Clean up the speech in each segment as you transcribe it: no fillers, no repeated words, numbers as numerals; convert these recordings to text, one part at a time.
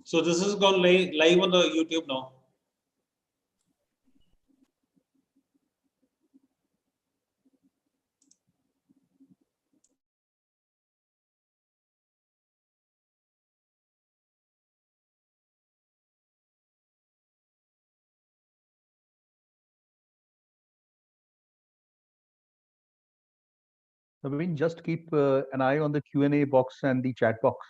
So this is gone live on the YouTube now. Naveen, just keep an eye on the Q&A box and the chat box.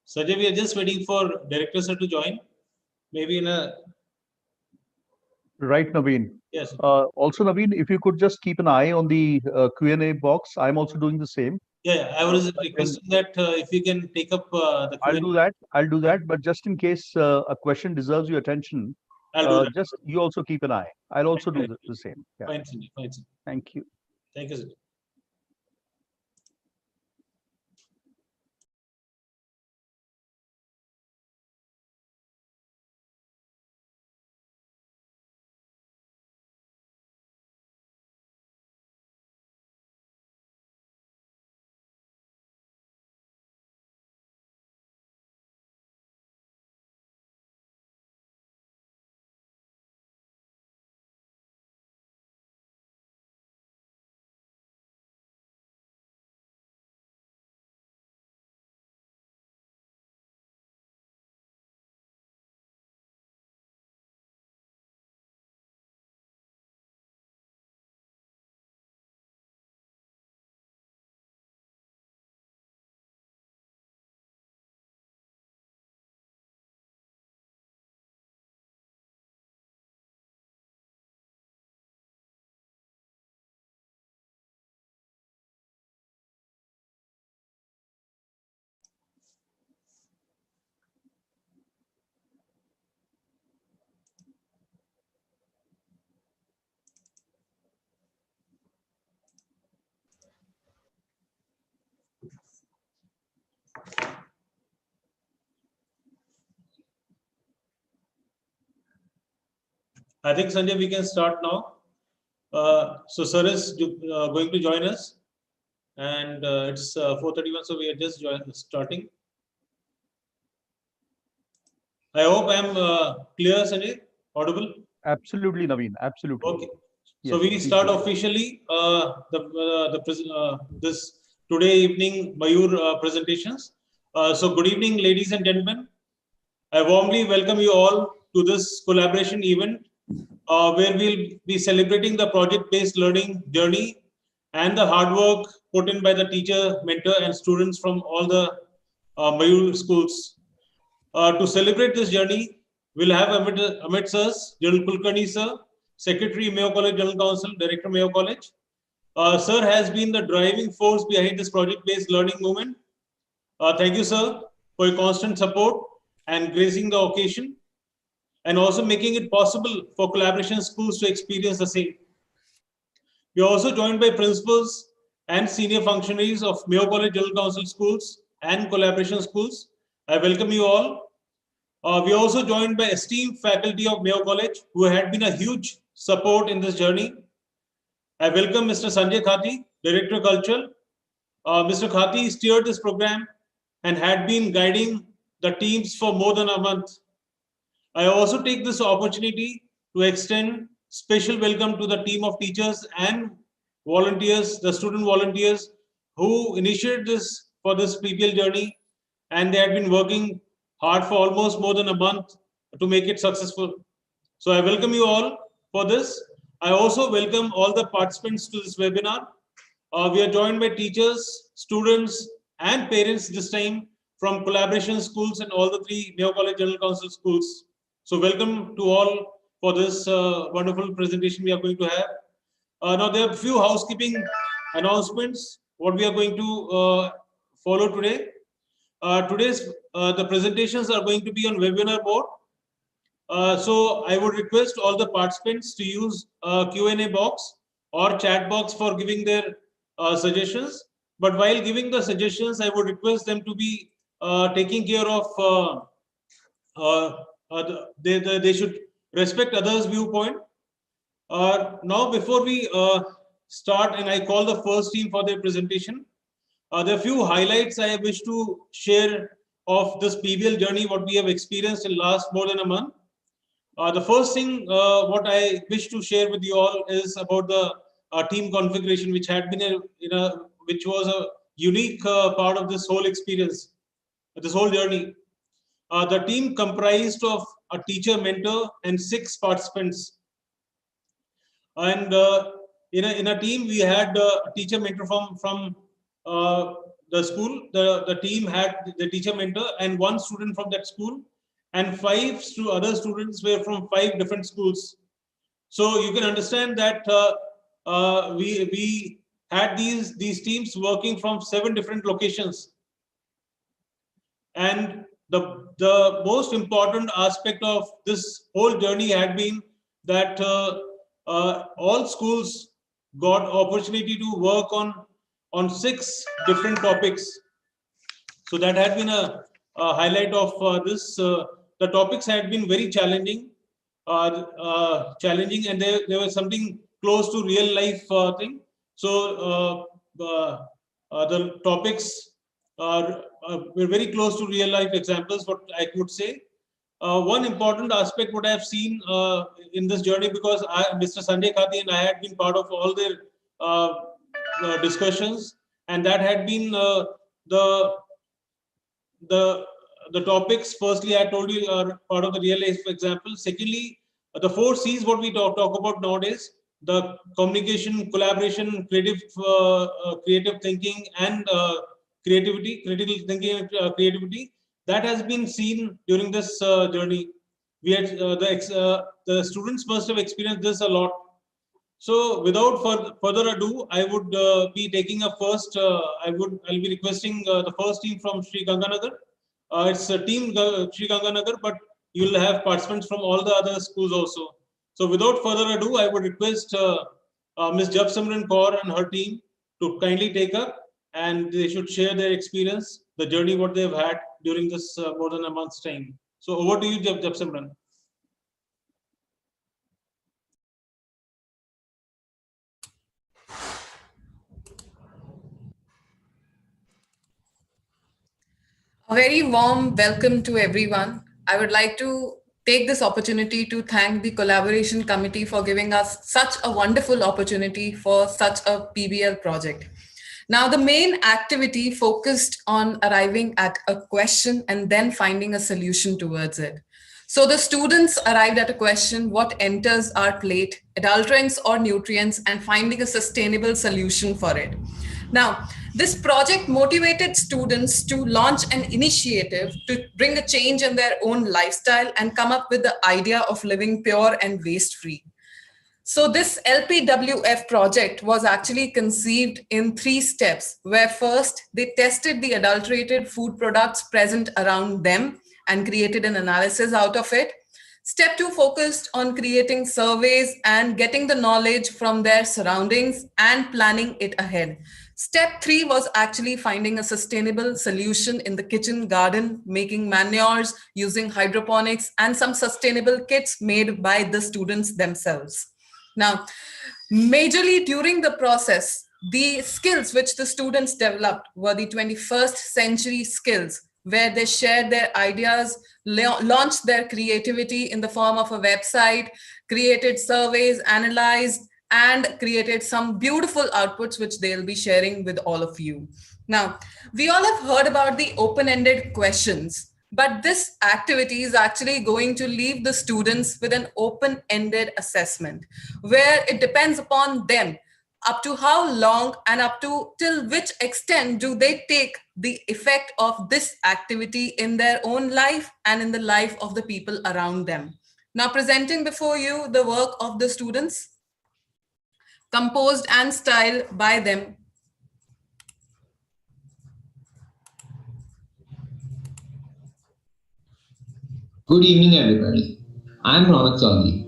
Sanjay, we are just waiting for director sir to join. Maybe in a Right, Naveen. yes. Also, Naveen, if you could just keep an eye on the Q&A box. I'm also doing the same. Yeah, I was But then requesting that if you can take up the I'll Q&A. do that. I'll do that. But just in case a question deserves your attention, I'll do that. just you also keep an eye. I'll also do Correct. the same. Yeah. Fine, Sanjay. Fine, Sanjay. Thank you. Thank you, Sanjay. I think Sanjay, we can start now. So sir is going to join us, and it's 4:31, so we are just starting. I hope I'm clear, Sanjay, audible. Absolutely, Naveen. Absolutely. Okay. So Yes, we please start go ahead. officially this today evening Mayur presentations. So good evening, ladies and gentlemen. I warmly welcome you all to this collaboration event where we'll be celebrating the project-based learning journey and the hard work put in by the teacher, mentor, and students from all the Mayur schools. To celebrate this journey, we'll have Amit Sir, General Kulkarni Sir, Secretary, Mayo College General Council, Director, Mayo College. Sir has been the driving force behind this project-based learning movement. Thank you, sir, for your constant support and gracing the occasion, and also making it possible for collaboration schools to experience the same. We are also joined by principals and senior functionaries of Mayo College General Council schools and collaboration schools. I welcome you all. We are also joined by esteemed faculty of Mayo College who had been a huge support in this journey. I welcome Mr. Sanjay Khati, Director Culture. Mr. Khati steered this program and had been guiding the teams for more than a month. I also take this opportunity to extend special welcome to the team of teachers and volunteers, the student volunteers who initiated this for this PPL journey, and they had been working hard for almost more than a month to make it successful. So I welcome you all for this. I also welcome all the participants to this webinar. We are joined by teachers, students, and parents this time from collaboration schools and all the three Mayo College General Council schools. So welcome to all for this wonderful presentation we are going to have. Now there are a few housekeeping announcements, what we are going to follow today. Today's the presentations are going to be on webinar board. So I would request all the participants to use Q&A box or chat box for giving their suggestions. But while giving the suggestions, I would request them to be taking care of, they should respect others' viewpoint. Now, before we start and I call the first team for their presentation, there are a few highlights I wish to share of this PBL journey, what we have experienced in last more than a month. The first thing what I wish to share with you all is about the team configuration, which had been which was a unique part of this whole experience, this whole journey. The team comprised of a teacher, mentor, and 6 participants. And in a team, we had a teacher mentor from the school, the team had the teacher mentor and one student from that school, and other students were from 5 different schools. So you can understand that we had these teams working from 7 different locations. And the most important aspect of this whole journey had been that all schools got opportunity to work on 6 different topics. So that had been a highlight of this. The topics had been very challenging, and there was something close to real life thing. So the topics were very close to real life examples, what I could say. One important aspect what I have seen in this journey, because Mr. Sanjay Khati and I had been part of all their discussions, and that had been the topics. Firstly, I told you are part of the real life example. Secondly, the 4 C's what we talk about nowadays: the communication, collaboration, creative thinking, and creativity, critical thinking, and creativity. That has been seen during this journey. We had the students must have experienced this a lot. So without further ado, I would be taking a first. I'll be requesting the first team from Sri Ganganagar. It's a team Sri Ganganagar, but you'll have participants from all the other schools also. So without further ado, I would request Ms. Japsimran Kaur and her team to kindly take up, and they should share their experience, the journey what they've had during this more than a month's time. So over to you, Japsimran. A very warm welcome to everyone. I would like to take this opportunity to thank the collaboration committee for giving us such a wonderful opportunity for such a PBL project. Now, the main activity focused on arriving at a question and then finding a solution towards it. So the students arrived at a question: what enters our plate, adulterants or nutrients, and finding a sustainable solution for it. Now, this project motivated students to launch an initiative to bring a change in their own lifestyle and come up with the idea of living pure and waste-free. So this LPWF project was actually conceived in 3 steps, where first they tested the adulterated food products present around them and created an analysis out of it. Step 2 focused on creating surveys and getting the knowledge from their surroundings and planning it ahead. Step 3 was actually finding a sustainable solution in the kitchen garden, making manures, using hydroponics, and some sustainable kits made by the students themselves. Now, majorly during the process, the skills which the students developed were the 21st century skills, where they shared their ideas, launched their creativity in the form of a website, created surveys, analyzed, and created some beautiful outputs which they'll be sharing with all of you. Now, we all have heard about the open-ended questions, but this activity is actually going to leave the students with an open-ended assessment, where it depends upon them up to how long and up to till which extent do they take the effect of this activity in their own life and in the life of the people around them. Now, presenting before you the work of the students, composed and styled by them. Good evening, everybody. I'm Ronak Chaudhary.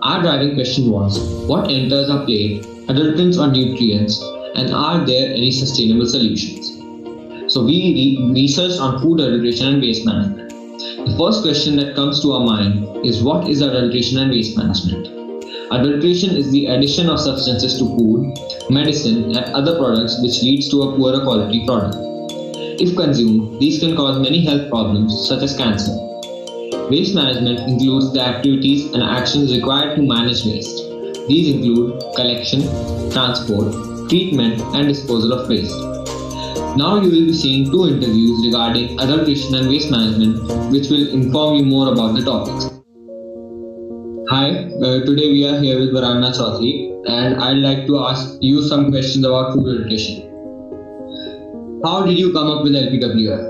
Our driving question was: what enters our plate, adulterants or nutrients, and are there any sustainable solutions? So we researched on food adulteration and waste management. The first question that comes to our mind is: what is adulteration and waste management? Adulteration is the addition of substances to food, medicine, and other products which leads to a poorer quality product. If consumed, these can cause many health problems such as cancer. Waste management includes the activities and actions required to manage waste. These include collection, transport, treatment, and disposal of waste. Now you will be seeing 2 interviews regarding adulteration and waste management, which will inform you more about the topics. Hi, today we are here with Varana Chaudhary, and I'd like to ask you some questions about food adulteration. How did you come up with LPWF?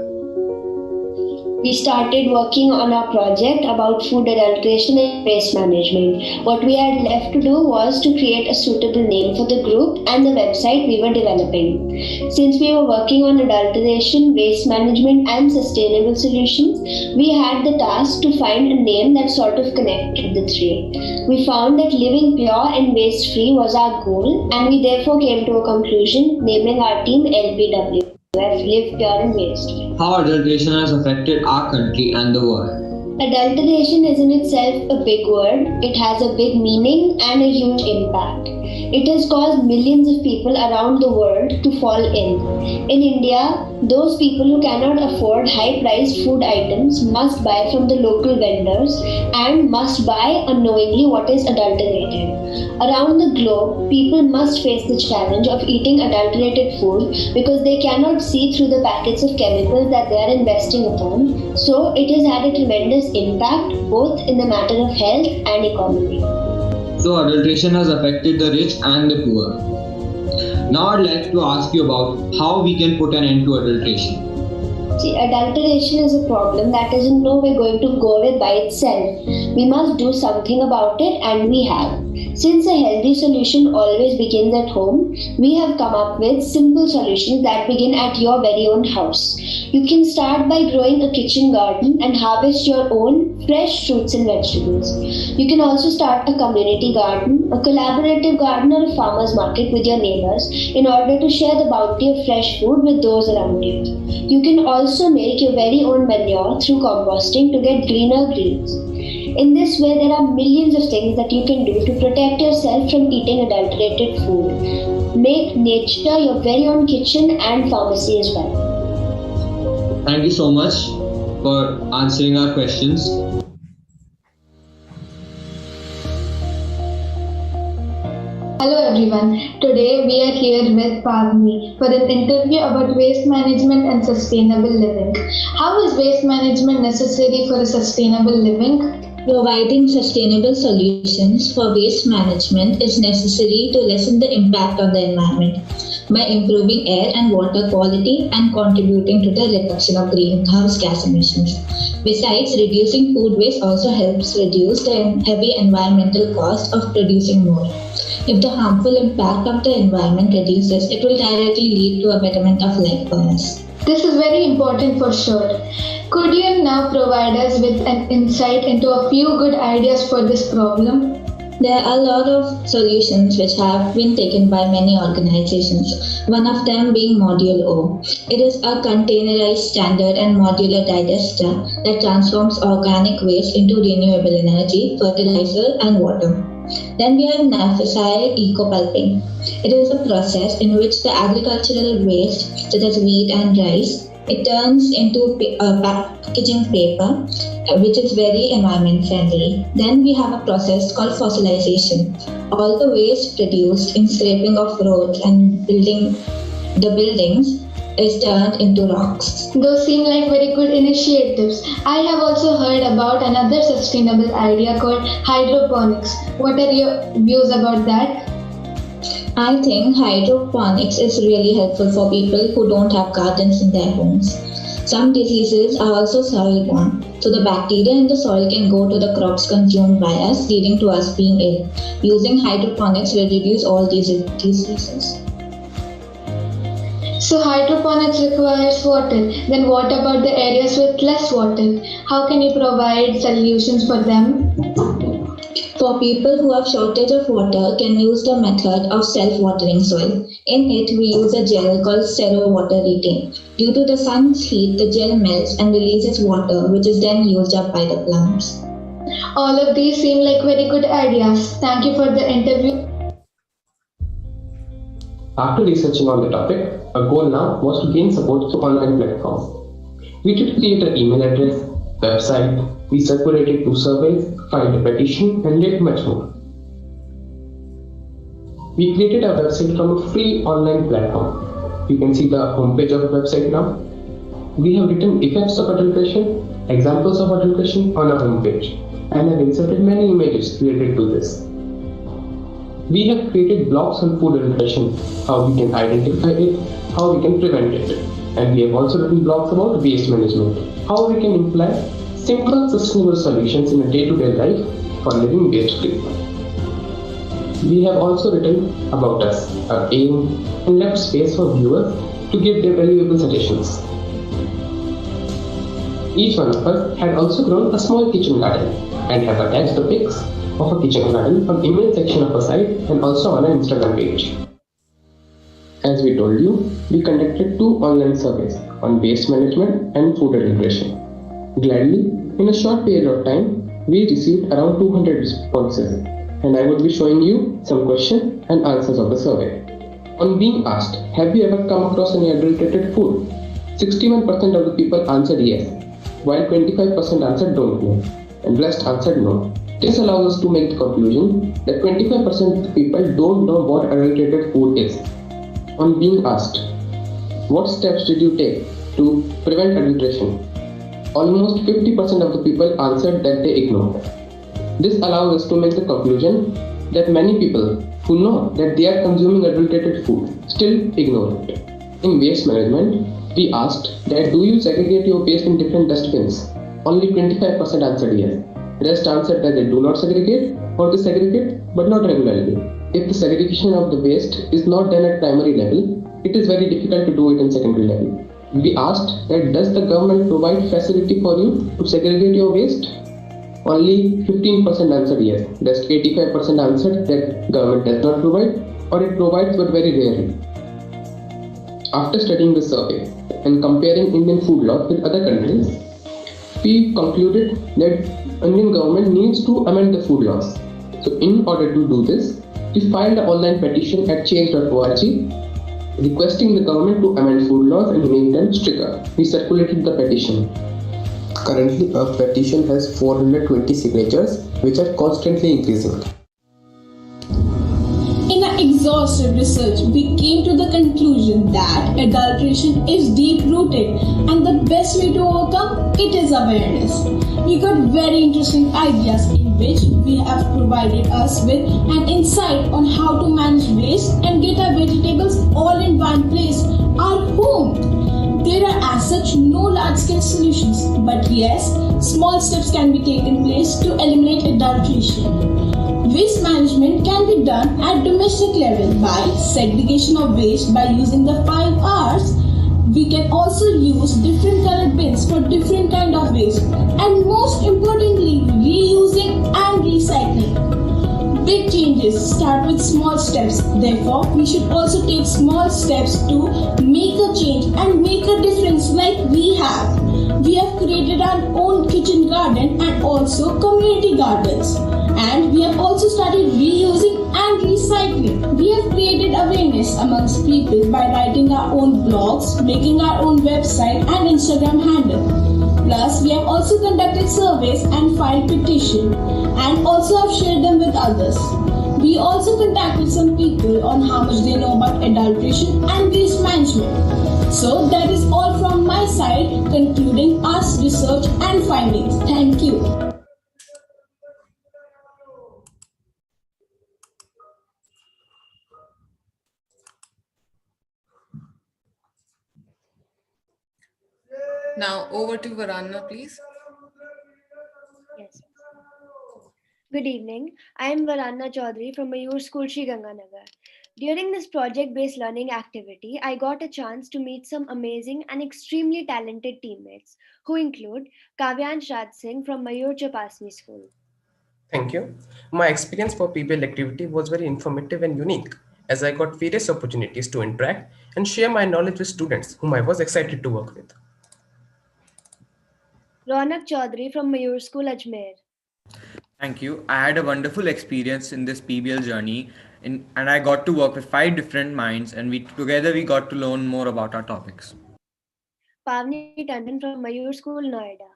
We started working on our project about food adulteration and waste management. What we had left to do was to create a suitable name for the group and the website we were developing. Since we were working on adulteration, waste management, and sustainable solutions, we had the task to find a name that sort of connected the three. We found that living pure and waste-free was our goal, and we therefore came to a conclusion, naming our team LPW. Live pure and waste. How adulteration has affected our country and the world? Adulteration is in itself a big word. It has a big meaning and a huge impact. It has caused millions of people around the world to fall in. In India, those people who cannot afford high-priced food items must buy from the local vendors and must buy unknowingly what is adulterated. Around the globe, people must face the challenge of eating adulterated food because they cannot see through the packets of chemicals that they are investing upon. So it has had a tremendous impact both in the matter of health and economy. So adulteration has affected the rich and the poor. Now I'd like to ask you about how we can put an end to adulteration. See, adulteration is a problem that is in no way going to go away by itself. We must do something about it, and we have. Since a healthy solution always begins at home, we have come up with simple solutions that begin at your very own house. You can start by growing a kitchen garden and harvest your own fresh fruits and vegetables. You can also start a community garden, a collaborative garden, or a farmer's market with your neighbors in order to share the bounty of fresh food with those around you. You can also make your very own manure through composting to get greener greens. In this way, there are millions of things that you can do to protect yourself from eating adulterated food. Make nature your very own kitchen and pharmacy as well. Thank you so much for answering our questions. Hello everyone, today we are here with Pavni for an interview about waste management and sustainable living. How is waste management necessary for a sustainable living? Providing sustainable solutions for waste management is necessary to lessen the impact on the environment by improving air and water quality and contributing to the reduction of greenhouse gas emissions. Besides, reducing food waste also helps reduce the heavy environmental cost of producing more. If the harmful impact of the environment reduces, it will directly lead to a betterment of life for us. This is very important for sure. Could you now provide us with an insight into a few good ideas for this problem? There are a lot of solutions which have been taken by many organizations, one of them being Module O. It is a containerized standard and modular digester that transforms organic waste into renewable energy, fertilizer and water. Then we have Nafisai eco-pulping. It is a process in which the agricultural waste, such as wheat and rice, it turns into packaging paper, which is very environment friendly. Then we have a process called fossilization. All the waste produced in scraping of roads and building the buildings is turned into rocks. Those seem like very good initiatives. I have also heard about another sustainable idea called hydroponics. What are your views about that? I think hydroponics is really helpful for people who don't have gardens in their homes. Some diseases are also soil-borne, so the bacteria in the soil can go to the crops consumed by us, leading to us being ill. Using hydroponics will reduce all these diseases. So hydroponics requires water. Then what about the areas with less water? How can you provide solutions for them? For people who have shortage of water, can use the method of self-watering soil. In it, we use a gel called Zero Water Retain. Due to the sun's heat, the gel melts and releases water, which is then used up by the plants. All of these seem like very good ideas. Thank you for the interview. After researching on the topic, our goal now was to gain support through online platform. We did create an email address, website, we circulated 2 surveys, filed a petition, and did much more. We created a website from a free online platform. You can see the homepage of the website now. We have written effects of adulteration, examples of adulteration on our homepage, and have inserted many images related to this. We have created blocks on food adulteration, how we can identify it, how we can prevent it. And we have also written blogs about waste management, how we can imply simple sustainable solutions in a day-to-day life for living waste-free. We have also written about us, our aim, and left space for viewers to give their valuable suggestions. Each one of us had also grown a small kitchen garden and have attached the pics of a kitchen garden on email section of our site and also on our Instagram page. As we told you, we conducted 2 online surveys on waste management and food adulteration. Gladly, in a short period of time, we received around 200 responses, and I would be showing you some questions and answers of the survey. On being asked, have you ever come across any adulterated food? 61% of the people answered yes, while 25% answered don't know, and rest answered no. This allows us to make the conclusion that 25% of the people don't know what adulterated food is. On being asked, what steps did you take to prevent adulteration? Almost 50% of the people answered that they ignored. This allows us to make the conclusion that many people who know that they are consuming adulterated food still ignore it. In waste management, we asked that do you segregate your waste in different dustbins? Only 25% answered yes. Rest answered that they do not segregate or they segregate but not regularly. If the segregation of the waste is not done at primary level, it is very difficult to do it in secondary level. We asked that does the government provide facility for you to segregate your waste? Only 15% answered yes. Rest 85% answered that government does not provide or it provides but very rarely. After studying the survey and comparing Indian food laws with other countries, we concluded that Indian government needs to amend the food laws. So in order to do this, we filed an online petition at change.org requesting the government to amend food laws and make them stricter. We circulated the petition. Currently, a petition has 420 signatures, which are constantly increasing. In an exhaustive research, we came to the conclusion that adulteration is deep-rooted and the best way to overcome it is awareness. We got very interesting ideas in which we have provided us with an insight on how to manage waste and get our vegetables all in one place, our home. There are as such no large-scale solutions, but yes, small steps can be taken place to eliminate adulteration. Waste management can be done at domestic level by segregation of waste by using the 5 R's. We can also use different colored bins for different kind of waste, and most importantly, reusing and recycling. Big changes start with small steps. Therefore, we should also take small steps to make a change and make a difference like we have. We have created our own kitchen garden and also community gardens. And we have also started reusing and recycling. We have created awareness amongst people by writing our own blogs, making our own website and Instagram handle. Plus, we have also conducted surveys and filed petition and also have shared them with others. We also contacted some people on how much they know about adulteration and waste management. So that is all from my side, concluding our research and findings. Thank you. Now over to Varanna, please. Yes. Good evening. I am Varanna Chaudhary from Mayur School, Sri Ganganagar. During this project-based learning activity, I got a chance to meet some amazing and extremely talented teammates who include Kavyansh Raj Singh from Mayur Chapasni School. Thank you. My experience for PBL activity was very informative and unique, as I got various opportunities to interact and share my knowledge with students whom I was excited to work with. Ronak Chaudhary from Mayur School, Ajmer. Thank you. I had a wonderful experience in this PBL journey, and I got to work with 5 different minds, and together we got to learn more about our topics. Pavni Tandon from Mayur School, Noida.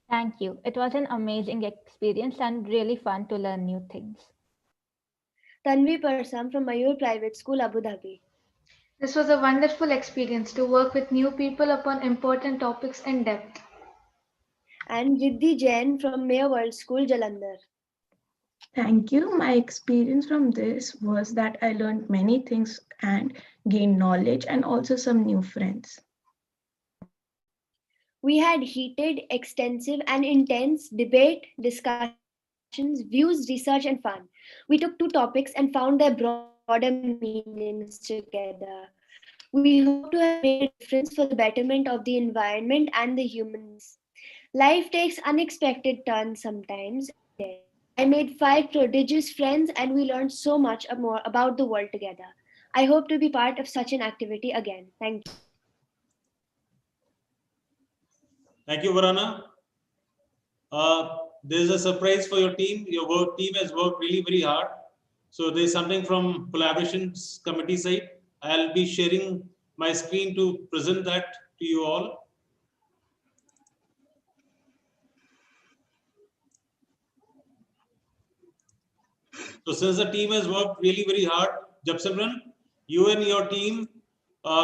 Thank you. It was an amazing experience and really fun to learn new things. Tanvi Parsam from Mayur Private School, Abu Dhabi. This was a wonderful experience to work with new people upon important topics in depth. And Riddhi Jain from Mayor World School, Jalandhar. Thank you. My experience from this was that I learned many things and gained knowledge and also some new friends. We had heated, extensive, and intense debate, discussions, views, research, and fun. We took two topics and found their broader meanings together. We hope to have made a difference for the betterment of the environment and the humans. Life takes unexpected turns sometimes, and it did. I made 5 prodigious friends, and we learned so much more about the world together. I hope to be part of such an activity again. Thank you. Thank you, Varana. There's a surprise for your team. Your work team has worked really very hard. So there's something from collaborations committee side. I'll be sharing my screen to present that to you all. So since the team has worked really very hard, Japsimran, you and your team,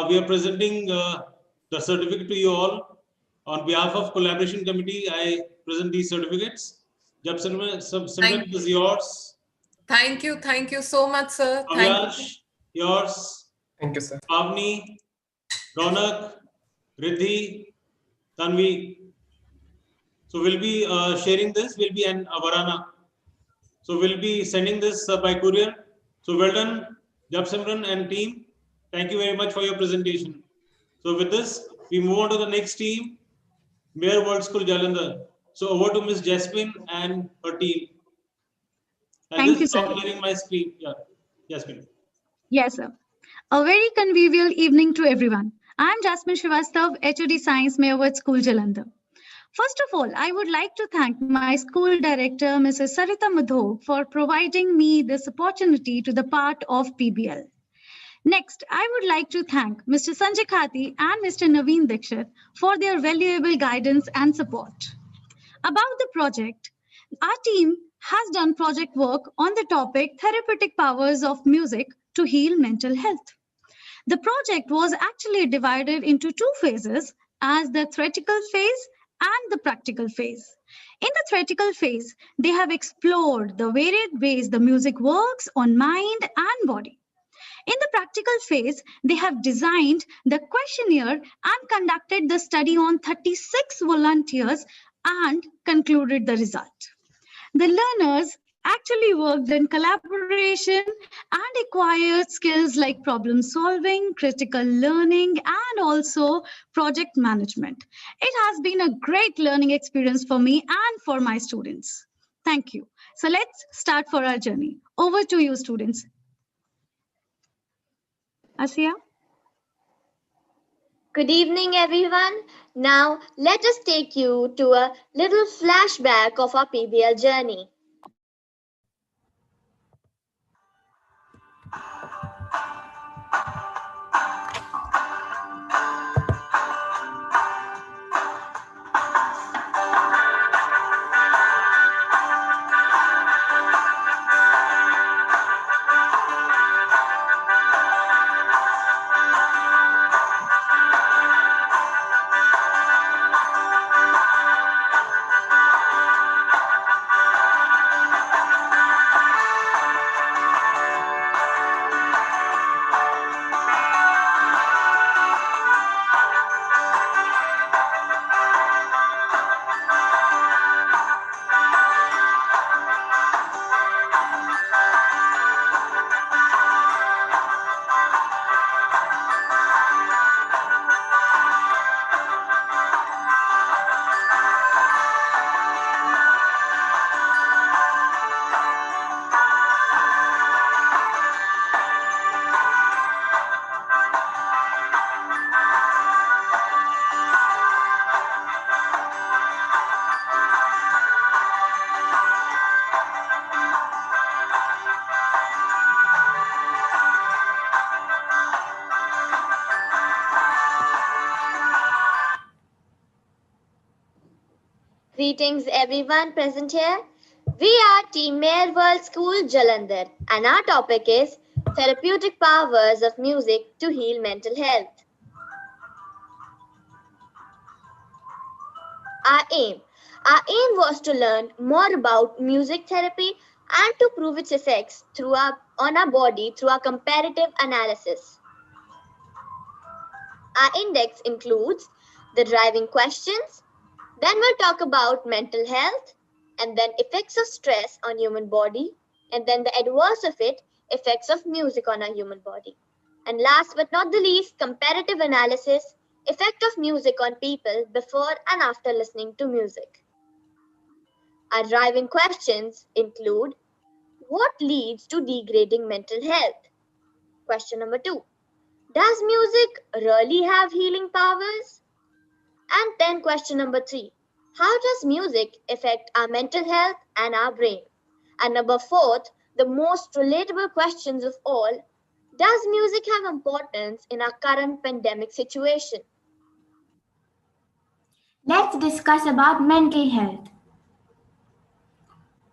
we are presenting the certificate to you all. On behalf of collaboration committee, I present these certificates. Japsimran, Simran, is yours. Thank you so much, sir. Thank you. Yours. Thank you, sir. Pavni, Ronak, Riddhi, Tanvi. So we'll be sharing this. We'll be an Varana. So we'll be sending this by courier. So well done, Japsimran and team. Thank you very much for your presentation. So with this, we move on to the next team, Mayor World School Jalandhar. So over to Miss Jasmine and her team. Thank you, sir. Sharing my screen. Yeah, Jasmine. Yes, sir. A very convivial evening to everyone. I am Jasmine Srivastav, HOD Science, Mayor World School Jalandhar. First of all, I would like to thank my school director, Mrs. Sarita Madho, for providing me this opportunity to the part of PBL. Next, I would like to thank Mr. Sanjay Khati and Mr. Naveen Dikshit for their valuable guidance and support. About the project, our team has done project work on the topic Therapeutic Powers of Music to Heal Mental Health. The project was actually divided into 2 phases, as the theoretical phase and the practical phase. In the theoretical phase, they have explored the varied ways the music works on mind and body. In the practical phase, they have designed the questionnaire and conducted the study on 36 volunteers and concluded the result. The learners actually worked in collaboration and acquired skills like problem solving, critical learning, and also project management. It has been a great learning experience for me and for my students. Thank you. So let's start for our journey. Over to you, students. Asiya? Good evening, everyone. Now, let us take you to a little flashback of our PBL journey. Greetings everyone present here. We are Team Mayor World School Jalandhar and our topic is Therapeutic Powers of Music to Heal Mental Health. Our aim was to learn more about music therapy and to prove its effects on our body through our comparative analysis. Our index includes the driving questions, then we'll talk about mental health, and then effects of stress on human body, and then the adverse effects of music on our human body. And last but not the least, comparative analysis, effect of music on people before and after listening to music. Our driving questions include: what leads to degrading mental health? Question number 2. Does music really have healing powers? And then question number 3. How does music affect our mental health and our brain? And number 4, the most relatable questions of all: does music have importance in our current pandemic situation? Let's discuss about mental health.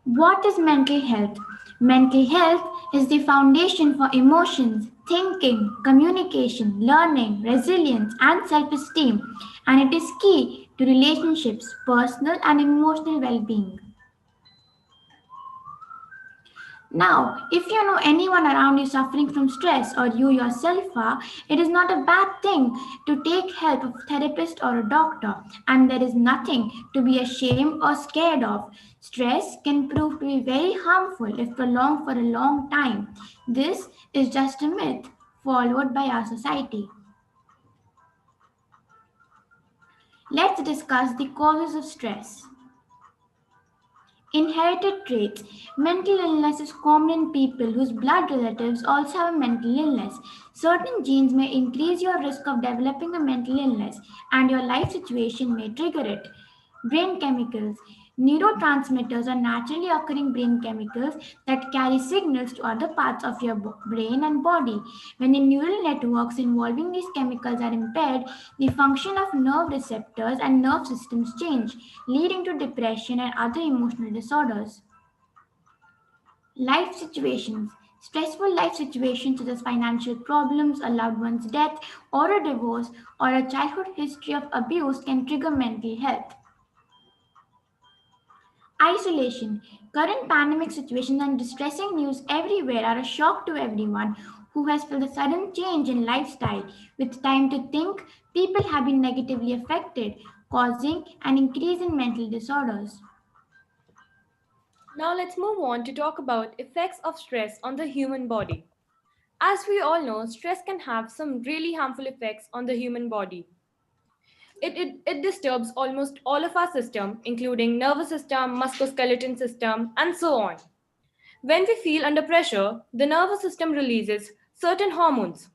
What is mental health? Mental health is the foundation for emotions, thinking, communication, learning, resilience, and self-esteem, and it is key to relationships, personal and emotional well-being. Now, if you know anyone around you suffering from stress or you yourself are, it is not a bad thing to take help of a therapist or a doctor, and there is nothing to be ashamed or scared of. Stress can prove to be very harmful if prolonged for a long time. This is just a myth followed by our society. Let's discuss the causes of stress. Inherited traits. Mental illness is common in people whose blood relatives also have a mental illness. Certain genes may increase your risk of developing a mental illness, and your life situation may trigger it. Brain chemicals. Neurotransmitters are naturally occurring brain chemicals that carry signals to other parts of your brain and body. When the neural networks involving these chemicals are impaired, the function of nerve receptors and nerve systems change, leading to depression and other emotional disorders. Life situations. Stressful life situations such as financial problems, a loved one's death, or a divorce, or a childhood history of abuse can trigger mental health. Isolation. Current pandemic situations and distressing news everywhere are a shock to everyone who has felt a sudden change in lifestyle. With time to think, people have been negatively affected, causing an increase in mental disorders. Now let's move on to talk about effects of stress on the human body. As we all know, stress can have some really harmful effects on the human body. It disturbs almost all of our system, including nervous system, musculoskeletal system, and so on. When we feel under pressure, the nervous system releases certain hormones.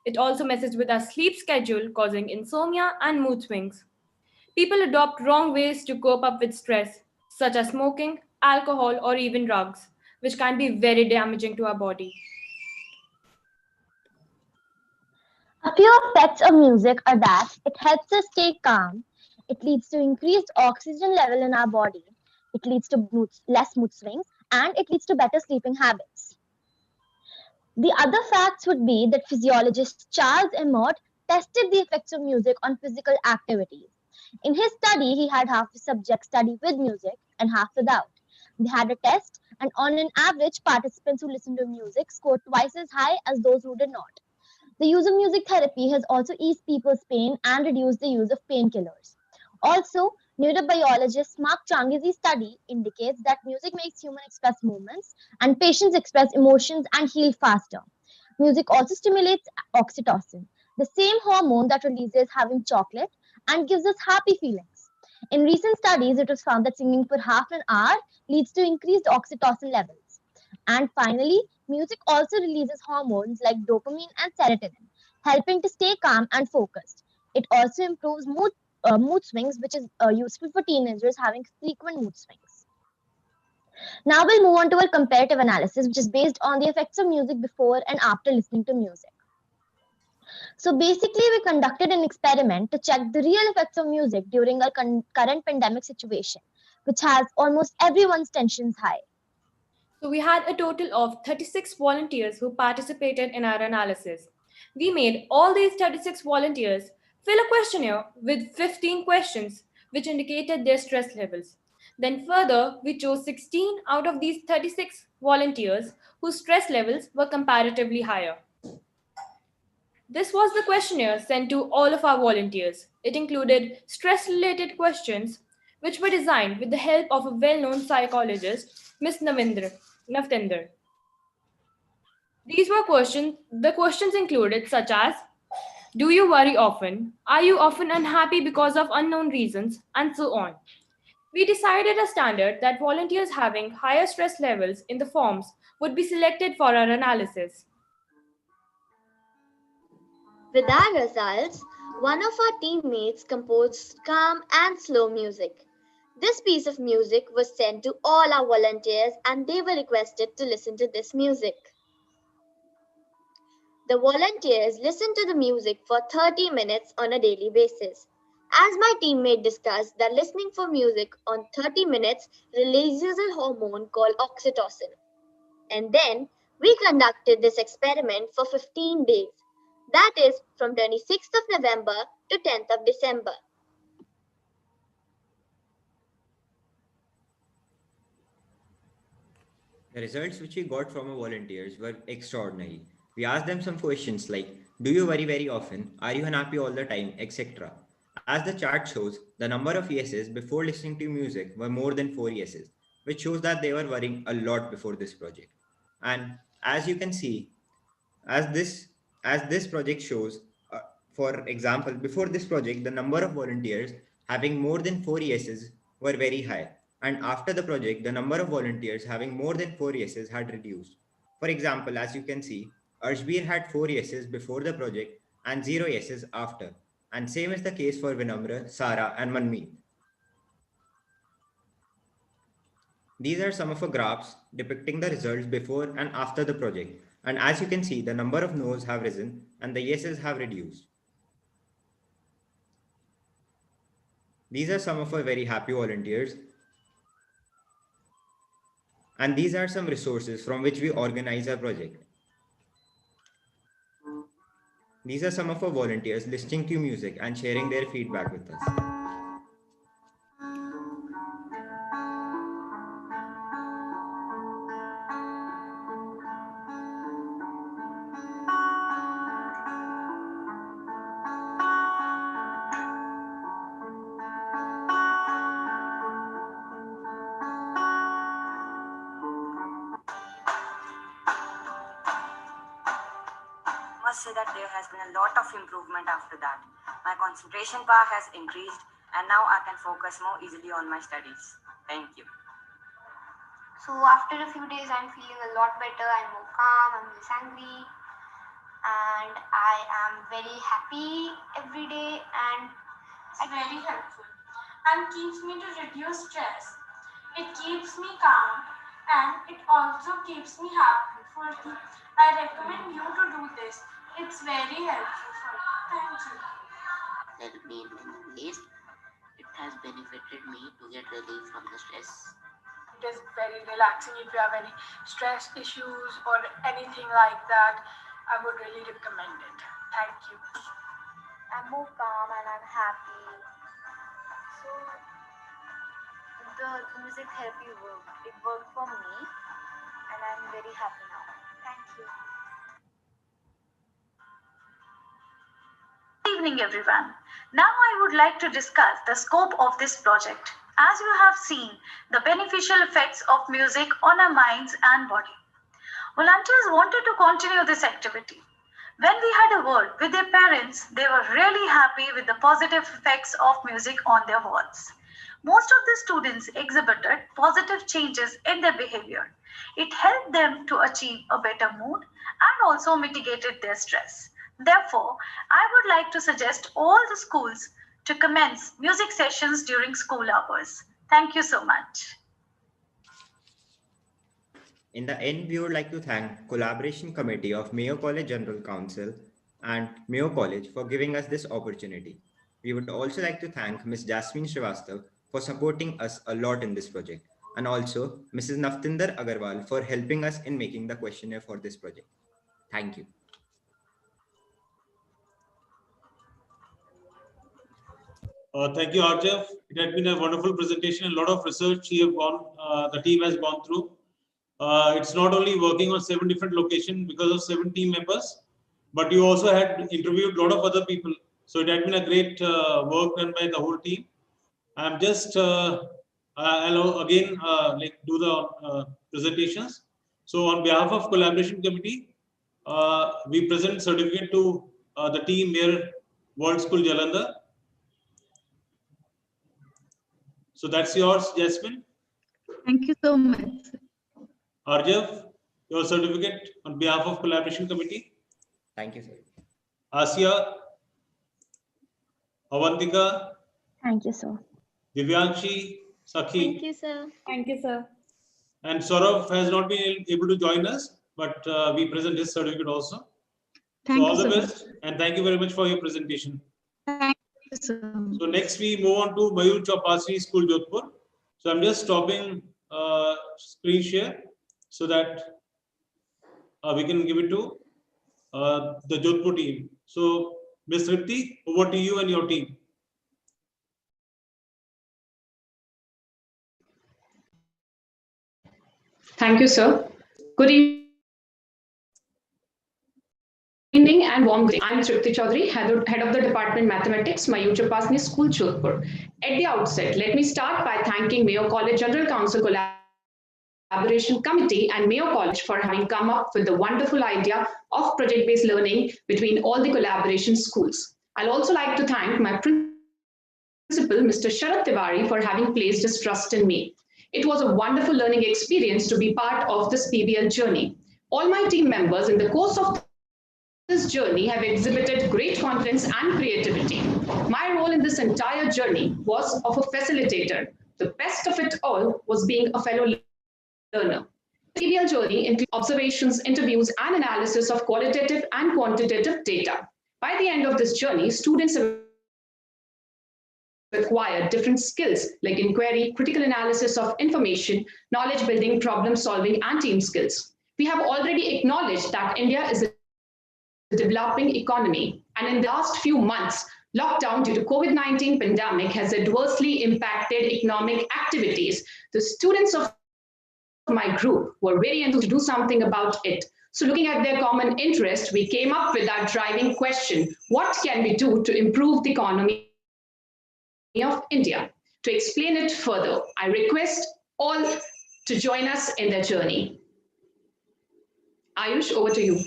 It also messes with our sleep schedule, causing insomnia and mood swings. People adopt wrong ways to cope up with stress, such as smoking, alcohol, or even drugs, which can be very damaging to our body. A few effects of music are that it helps us stay calm, it leads to increased oxygen level in our body, it leads to less mood swings, and it leads to better sleeping habits. The other facts would be that physiologist Charles Emmott tested the effects of music on physical activities. In his study, he had half the subjects study with music and half without. They had a test, and on an average, participants who listened to music scored twice as high as those who did not. The use of music therapy has also eased people's pain and reduced the use of painkillers. Also, neurobiologist Mark Changizi's study indicates that music makes humans express movements and patients express emotions and heal faster. Music also stimulates oxytocin, the same hormone that releases having chocolate and gives us happy feelings. In recent studies, it was found that singing for half an hour leads to increased oxytocin levels. And finally, music also releases hormones like dopamine and serotonin, helping to stay calm and focused. It also improves mood swings, which is useful for teenagers having frequent mood swings. Now we'll move on to our comparative analysis, which is based on the effects of music before and after listening to music. So basically, we conducted an experiment to check the real effects of music during our current pandemic situation, which has almost everyone's tensions high. So we had a total of 36 volunteers who participated in our analysis. We made all these 36 volunteers fill a questionnaire with 15 questions which indicated their stress levels. Then further, we chose 16 out of these 36 volunteers whose stress levels were comparatively higher. This was the questionnaire sent to all of our volunteers. It included stress-related questions, which were designed with the help of a well-known psychologist, Ms. Navtender. These were the questions included such as, do you worry often? Are you often unhappy because of unknown reasons? And so on. We decided a standard that volunteers having higher stress levels in the forms would be selected for our analysis. With our results, one of our teammates composed calm and slow music. This piece of music was sent to all our volunteers and they were requested to listen to this music. The volunteers listened to the music for 30 minutes on a daily basis. As my teammate discussed that listening for music on 30 minutes releases a hormone called oxytocin. And then we conducted this experiment for 15 days. That is from 26th of November to 10th of December. The results which we got from our volunteers were extraordinary. We asked them some questions like, do you worry very often? Are you unhappy all the time? Etc. As the chart shows, the number of yeses before listening to music were more than 4 yeses, which shows that they were worrying a lot before this project. And as you can see, as this project shows, for example, before this project, the number of volunteers having more than 4 yeses were very high. And after the project, the number of volunteers having more than 4 yeses had reduced. For example, as you can see, Arshbir had 4 yeses before the project and 0 yeses after. And same is the case for Vinamra, Sara and Manmeet. These are some of the graphs depicting the results before and after the project. And as you can see, the number of no's have risen and the yeses have reduced. These are some of our very happy volunteers. And these are some resources from which we organize our project. These are some of our volunteers listening to music and sharing their feedback with us. Must say that there has been a lot of improvement after that. My concentration power has increased and now I can focus more easily on my studies. Thank you. So after a few days, I'm feeling a lot better. I'm more calm, I'm less angry, and I am very happy every day, and it's very helpful and keeps me to reduce stress. It keeps me calm and it also keeps me happy. I recommend you to do this. It's very helpful for me. Thank you. Helped me in many ways. It has benefited me to get relief from the stress. It is very relaxing if you have any stress issues or anything like that. I would really recommend it. Thank you. I'm more calm and I'm happy. So the music therapy worked. It worked for me and I'm very happy now. Thank you. Good evening, everyone. Now I would like to discuss the scope of this project. As you have seen, the beneficial effects of music on our minds and body. Volunteers wanted to continue this activity. When we had a word with their parents, they were really happy with the positive effects of music on their wards. Most of the students exhibited positive changes in their behavior. It helped them to achieve a better mood and also mitigated their stress. Therefore, I would like to suggest all the schools to commence music sessions during school hours. Thank you so much. In the end, we would like to thank Collaboration Committee of Mayo College General Council and Mayo College for giving us this opportunity. We would also like to thank Ms. Jasmine Srivastav for supporting us a lot in this project, and also Mrs. Navtinder Agarwal for helping us in making the questionnaire for this project. Thank you. Thank you, Arjav. It had been a wonderful presentation. A lot of research the team has gone through. It's not only working on 7 different locations because of 7 team members, but you also had interviewed a lot of other people. So it had been a great work done by the whole team. I'm just I'll again do the presentations. So on behalf of Collaboration Committee, we present certificate to the team Mayor World School Jalandhar. So that's yours, Jasmine. Thank you so much. Arjav, your certificate on behalf of Collaboration Committee. Thank you, sir. Asia, Avantika. Thank you, sir. Divyanshi, Sakhi. Thank you, sir. Thank you, sir. And Saurav has not been able to join us, but we present his certificate also. Thank so all you, the sir. best, and thank you very much for your presentation. Thank you, sir. So next we move on to Mayur Chopasri School, Jodhpur. So I'm just stopping screen share so that we can give it to the Jodhpur team. So Ms. Ripti, over to you and your team. Thank you, sir. Good evening and warm greetings. I'm Tripti Chaudhary, head of the Department Mathematics, Mayur Chopasni School, Jodhpur. At the outset, let me start by thanking Mayo College General Council Collaboration Committee and Mayo College for having come up with the wonderful idea of project-based learning between all the collaboration schools. I'll also like to thank my principal, Mr. Sharat Tiwari, for having placed his trust in me. It was a wonderful learning experience to be part of this PBL journey. All my team members in the course of this journey have exhibited great confidence and creativity. My role in this entire journey was of a facilitator. The best of it all was being a fellow learner. The PBL journey includes observations, interviews, and analysis of qualitative and quantitative data. By the end of this journey, students have acquired different skills like inquiry, critical analysis of information, knowledge building, problem solving, and team skills. We have already acknowledged that India is a developing economy, and in the last few months, lockdown due to COVID-19 pandemic has adversely impacted economic activities. The students of my group were very enthused to do something about it. So looking at their common interest, we came up with that driving question: what can we do to improve the economy of India? To explain it further, I request all to join us in their journey. Ayush, over to you.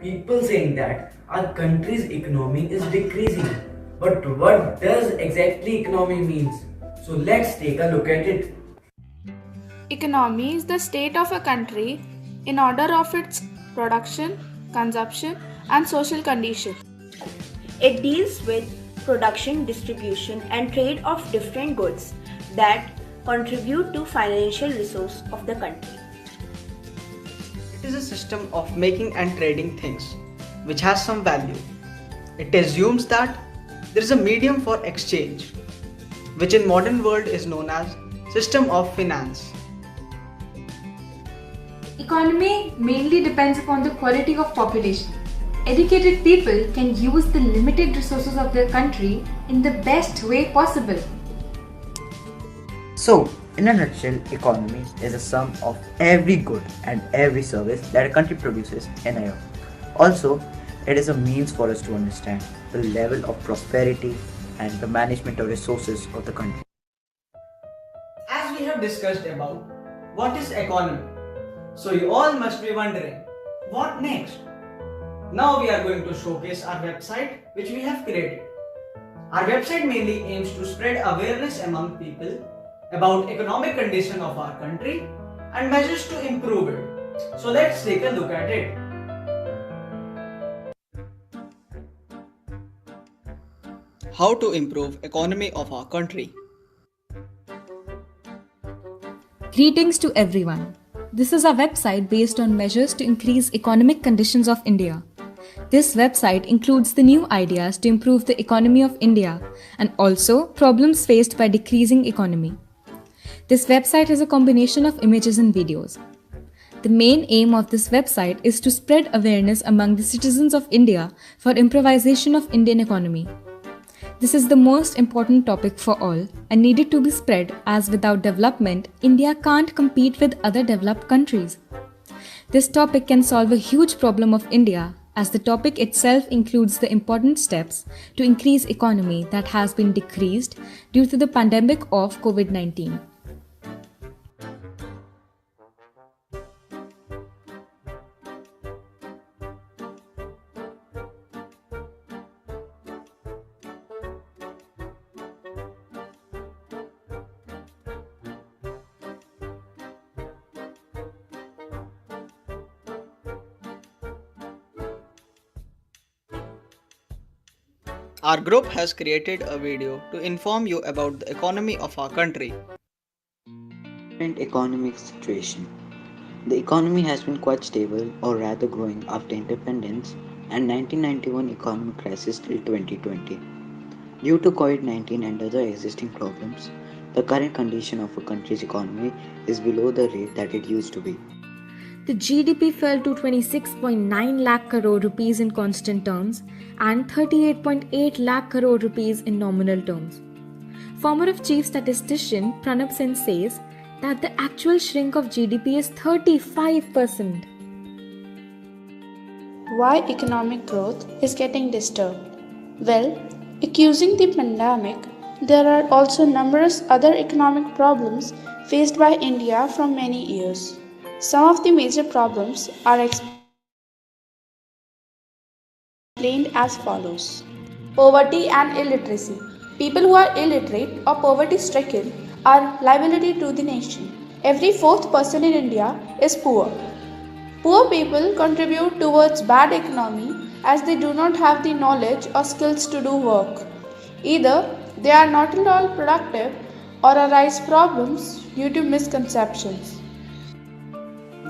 People saying that our country's economy is decreasing. But what does exactly economy means? So let's take a look at it. Economy is the state of a country in order of its production, consumption, and social condition. It deals with production, distribution, and trade of different goods that contribute to financial resource of the country. It is a system of making and trading things, which has some value. It assumes that there is a medium for exchange, which in modern world is known as system of finance. Economy mainly depends upon the quality of population. Educated people can use the limited resources of their country in the best way possible. So, in a nutshell, economy is a sum of every good and every service that a country produces in a year. Also, it is a means for us to understand the level of prosperity and the management of resources of the country. As we have discussed about what is economy, so you all must be wondering, what next? Now we are going to showcase our website which we have created. Our website mainly aims to spread awareness among people about economic condition of our country and measures to improve it. So let's take a look at it. How to improve economy of our country. Greetings to everyone. This is a website based on measures to increase economic conditions of India. This website includes the new ideas to improve the economy of India and also problems faced by decreasing economy. This website is a combination of images and videos. The main aim of this website is to spread awareness among the citizens of India for improvisation of Indian economy. This is the most important topic for all and needed to be spread as without development, India can't compete with other developed countries. This topic can solve a huge problem of India as the topic itself includes the important steps to increase economy that has been decreased due to the pandemic of COVID-19. Our group has created a video to inform you about the economy of our country. Current economic situation. The economy has been quite stable or rather growing after independence and 1991 economic crisis till 2020. Due to COVID-19 and other existing problems, the current condition of a country's economy is below the rate that it used to be. The GDP fell to 26.9 lakh crore rupees in constant terms and 38.8 lakh crore rupees in nominal terms. Former Chief Statistician Pranab Sen says that the actual shrink of GDP is 35%. Why economic growth is getting disturbed? Well, accusing the pandemic, there are also numerous other economic problems faced by India from many years. Some of the major problems are explained as follows. Poverty and illiteracy. People who are illiterate or poverty-stricken are liability to the nation. Every fourth person in India is poor. Poor people contribute towards bad economy as they do not have the knowledge or skills to do work. Either they are not at all productive or arise problems due to misconceptions.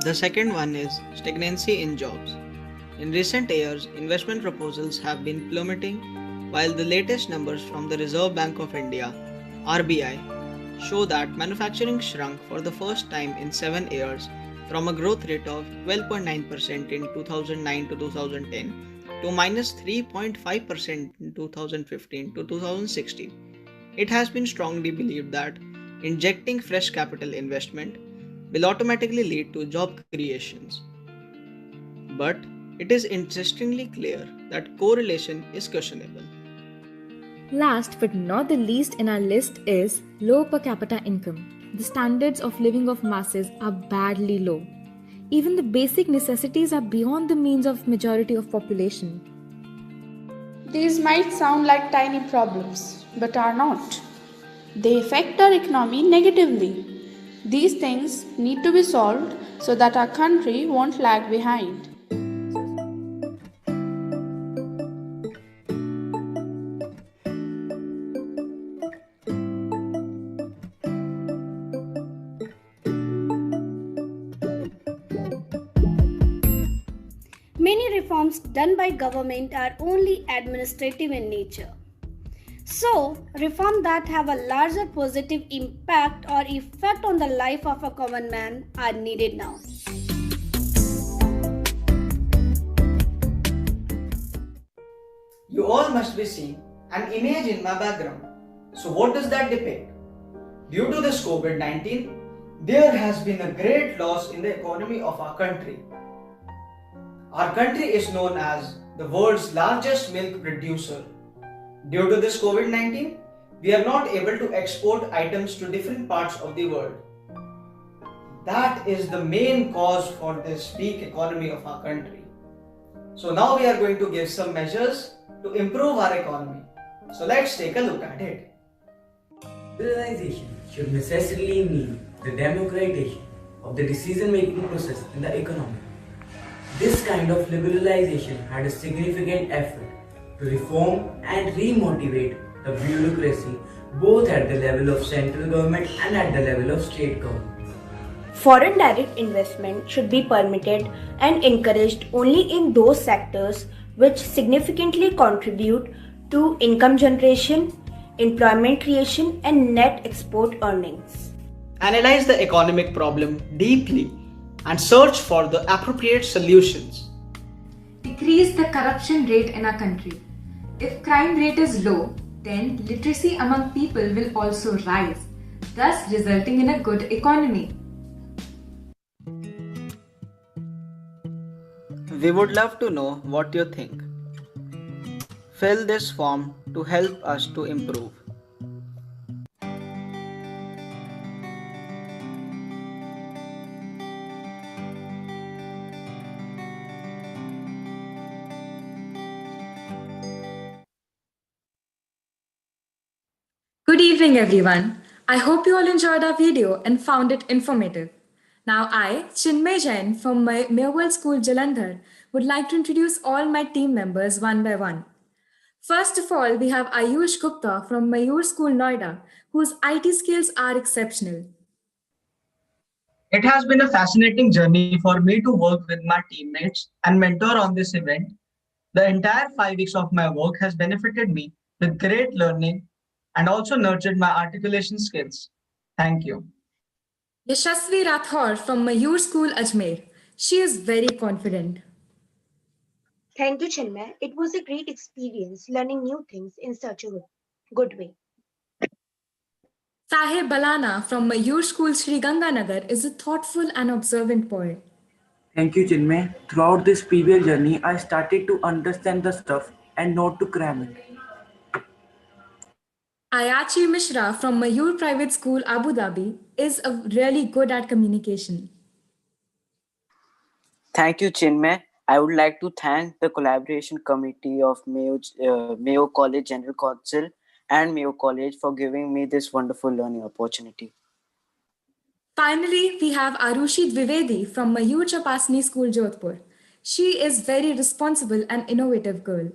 The second one is stagnancy in jobs. In recent years, investment proposals have been plummeting, while the latest numbers from the Reserve Bank of India, RBI, show that manufacturing shrunk for the first time in 7 years from a growth rate of 12.9% in 2009 to 2010 to minus 3.5% in 2015 to 2016. It has been strongly believed that injecting fresh capital investment will automatically lead to job creations. But it is interestingly clear that correlation is questionable. Last but not the least in our list is low per capita income. The standards of living of masses are badly low. Even the basic necessities are beyond the means of majority of population. These might sound like tiny problems, but are not. They affect our economy negatively. These things need to be solved so that our country won't lag behind. Many reforms done by government are only administrative in nature. So, reforms that have a larger positive impact or effect on the life of a common man are needed now. You all must be seeing an image in my background. So what does that depict? Due to this COVID-19, there has been a great loss in the economy of our country. Our country is known as the world's largest milk producer. Due to this COVID-19, we are not able to export items to different parts of the world. That is the main cause for this weak economy of our country. So now we are going to give some measures to improve our economy. So let's take a look at it. Liberalization should necessarily mean the democratization of the decision-making process in the economy. This kind of liberalization had a significant effort to reform and remotivate the bureaucracy both at the level of central government and at the level of state government. Foreign direct investment should be permitted and encouraged only in those sectors which significantly contribute to income generation, employment creation, and net export earnings. Analyze the economic problem deeply and search for the appropriate solutions. Decrease the corruption rate in our country. If crime rate is low, then literacy among people will also rise, thus resulting in a good economy. We would love to know what you think. Fill this form to help us to improve. Good evening, everyone. I hope you all enjoyed our video and found it informative. Now I, Chinmay Jain from Mayo World School Jalandhar, would like to introduce all my team members one by one. First of all, we have Ayush Gupta from Mayur School Noida, whose IT skills are exceptional. It has been a fascinating journey for me to work with my teammates and mentor on this event. The entire 5 weeks of my work has benefited me with great learning and also nurtured my articulation skills. Thank you. Yashasvi Rathore from Mayur School Ajmer. She is very confident. Thank you, Chinmay. It was a great experience learning new things in such a good way. Sahib Balana from Mayur School Sri Ganganagar is a thoughtful and observant boy. Thank you, Chinmay. Throughout this PBL journey, I started to understand the stuff and not to cram it. Ayachi Mishra from Mayur Private School, Abu Dhabi, is really good at communication. Thank you, Chinmay. I would like to thank the collaboration committee of Mayo College General Council and Mayo College for giving me this wonderful learning opportunity. Finally, we have Arushi Dwivedi from Mayur Chapasni School, Jodhpur. She is very responsible and innovative girl.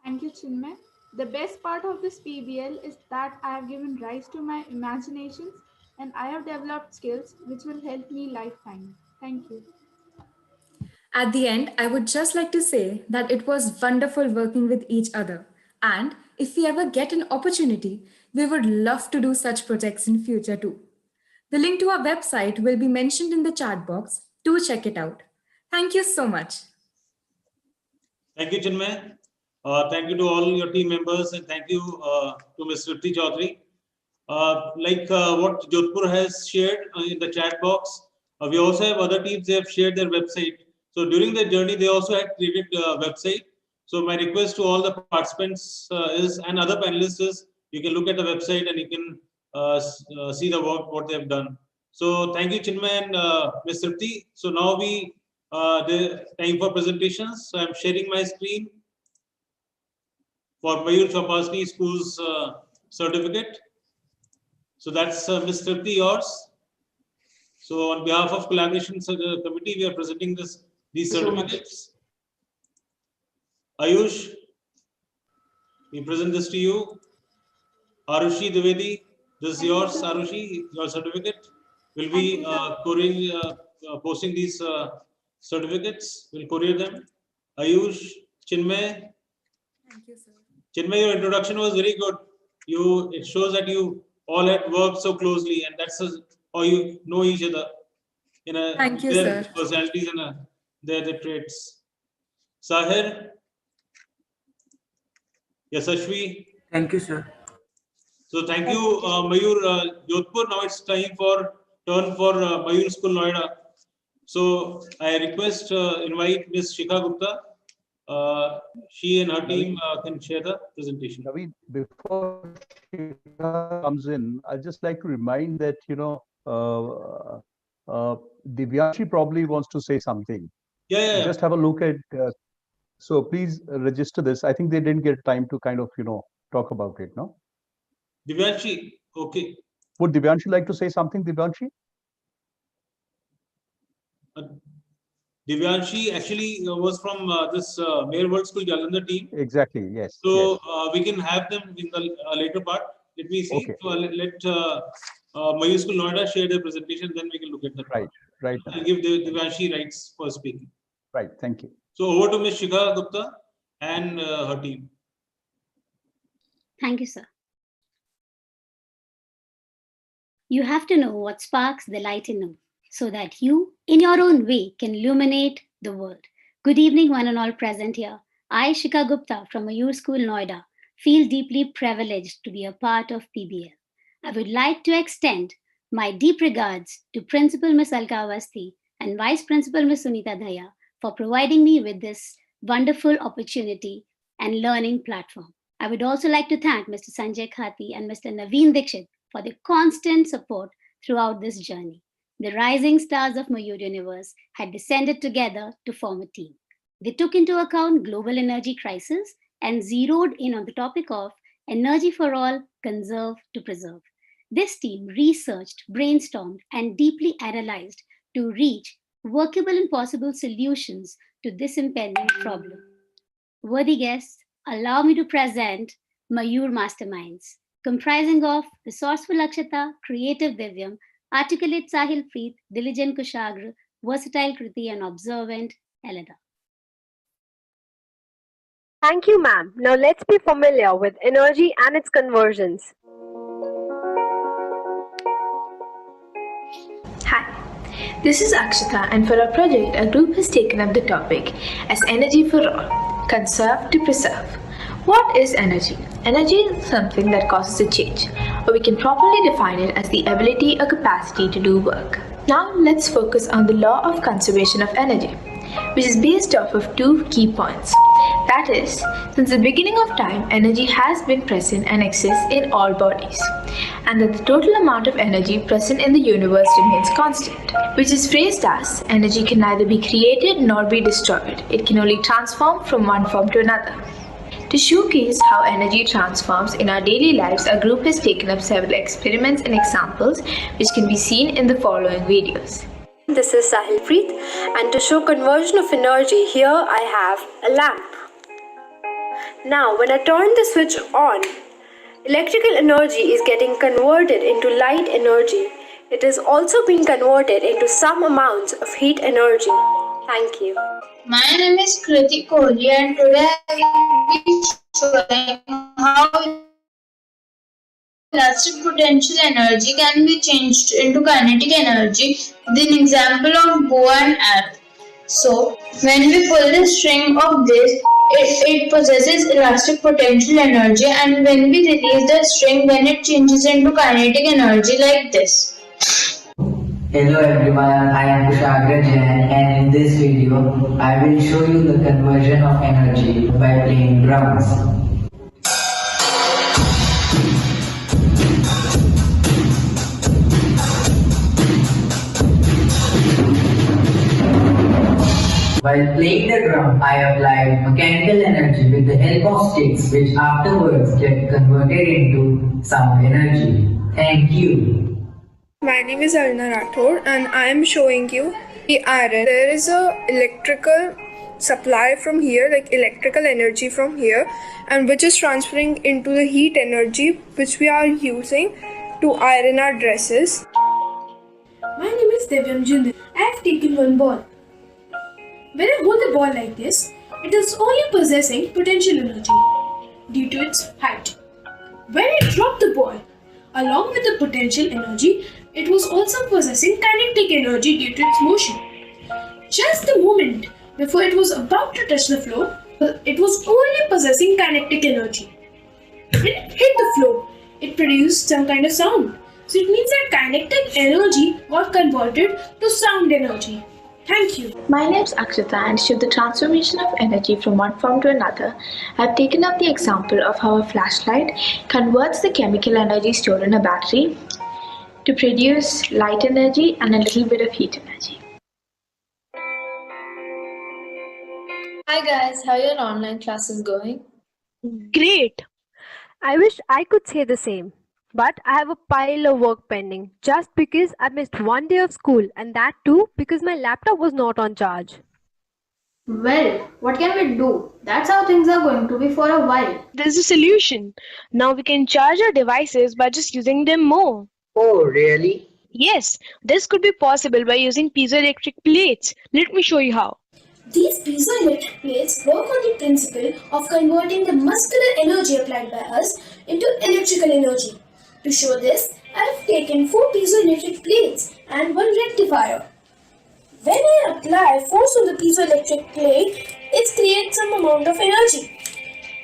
Thank you, Chinmay. The best part of this PBL is that I have given rise to my imaginations and I have developed skills which will help me lifetime. Thank you. At the end, I would just like to say that it was wonderful working with each other. And if we ever get an opportunity, we would love to do such projects in future too. The link to our website will be mentioned in the chat box. Do check it out. Thank you so much. Thank you, Chinmay. Thank you to all your team members, and thank you to Ms. Sriti Chaudhary. What Jodhpur has shared in the chat box, we also have other teams. They have shared their website. So during the journey, they also had created a website. So my request to all the participants and other panelists is, you can look at the website and you can see the work what they have done. So thank you, Chinmay and Ms. Sriti. So now the time for presentations. So I'm sharing my screen for Mayur Chapasni School's certificate. So that's Ms. Sriti, yours. So on behalf of Collaboration Committee, we are presenting these certificates. Ayush, we present this to you. Arushi Dwivedi, this is yours, Arushi, your certificate. We'll be posting these certificates. We'll courier them. Ayush, Chinmay. Thank you, sir. Chinmay, your introduction was very good. It shows that you all had worked so closely, and that's how you know each other. Thank you, their sir. personalities and their traits. Sahir, Yashasvi. Thank you, sir. So thank you, Mayur Jodhpur. Now it's time for Mayur School Noida. So I request invite Ms. Shikha Gupta. She and her team can share the presentation. Ravi, before she comes in, I'd just like to remind that, Divyanshi probably wants to say something. Yeah. Just have a look at, so please register this. I think they didn't get time to kind of, talk about it, no? Divyanshi, okay. Would Divyanshi like to say something, Divyanshi? Divyanshi actually was from this Mayor World School Jalandhar team. Exactly, yes. So yes. we can have them in the later part. Let me see. Okay. So let Mayur School Noida share their presentation, then we can look at that. Right. I'll give Devanshi rights for speaking. Right. Thank you. So over to Ms. Shikha Gupta and her team. Thank you, sir. You have to know what sparks the light in you, so that you, in your own way, can illuminate the world. Good evening, one and all present here. I, Shikha Gupta from Mayur School, Noida, feel deeply privileged to be a part of PBL. I would like to extend my deep regards to Principal Ms. Alka Awasthi and Vice Principal Ms. Sunita Dhaya for providing me with this wonderful opportunity and learning platform. I would also like to thank Mr. Sanjay Khati and Mr. Naveen Dixit for their constant support throughout this journey. The rising stars of Mayur Universe had descended together to form a team. They took into account global energy crisis and zeroed in on the topic of energy for all, conserve to preserve. This team researched, brainstormed, and deeply analyzed to reach workable and possible solutions to this impending problem. Worthy guests, allow me to present Mayur Masterminds, comprising of resourceful Akshata, creative Divyam, articulate Sahil Preet, diligent Kushagra, versatile Kriti, and observant Elena. Thank you, ma'am. Now let's be familiar with energy and its conversions. Hi, this is Akshita, and for our project, our group has taken up the topic as energy for all, conserve to preserve. What is energy? Energy is something that causes a change, or we can properly define it as the ability or capacity to do work. Now let's focus on the law of conservation of energy, which is based off of two key points. That is, since the beginning of time, energy has been present and exists in all bodies, and that the total amount of energy present in the universe remains constant, which is phrased as energy can neither be created nor be destroyed. It can only transform from one form to another. To showcase how energy transforms in our daily lives, our group has taken up several experiments and examples which can be seen in the following videos. This is Sahil Preet, and to show conversion of energy, here I have a lamp. Now, when I turn the switch on, electrical energy is getting converted into light energy. It is also being converted into some amounts of heat energy. Thank you. My name is Kriti Kohli, and today I will be showing how elastic potential energy can be changed into kinetic energy with an example of bow and arrow. So, when we pull the string of this, it possesses elastic potential energy, and when we release the string, then it changes into kinetic energy like this. Hello everyone, I am Kushagra Jain, and in this video, I will show you the conversion of energy by playing drums. While playing the drum, I applied mechanical energy with the help of sticks, which afterwards get converted into sound energy. Thank you. My name is Arna Rathore, and I am showing you the iron. There is a electrical supply from here, like electrical energy from here, and which is transferring into the heat energy which we are using to iron our dresses. My name is Devyam Jindal. I have taken one ball. When I hold the ball like this, it is only possessing potential energy due to its height. When I drop the ball, along with the potential energy, it was also possessing kinetic energy due to its motion. Just the moment before it was about to touch the floor, it was only possessing kinetic energy. When it hit the floor, it produced some kind of sound. So it means that kinetic energy got converted to sound energy. Thank you. My name is Akshita, and to show the transformation of energy from one form to another, I have taken up the example of how a flashlight converts the chemical energy stored in a battery to produce light energy and a little bit of heat energy. Hi guys, how are your online classes going? Great! I wish I could say the same. But I have a pile of work pending just because I missed one day of school, and that too because my laptop was not on charge. Well, what can we do? That's how things are going to be for a while. There's a solution. Now we can charge our devices by just using them more. Oh, really? Yes, this could be possible by using piezoelectric plates. Let me show you how. These piezoelectric plates work on the principle of converting the muscular energy applied by us into electrical energy. To show this, I have taken 4 piezoelectric plates and 1 rectifier. When I apply force on the piezoelectric plate, it creates some amount of energy.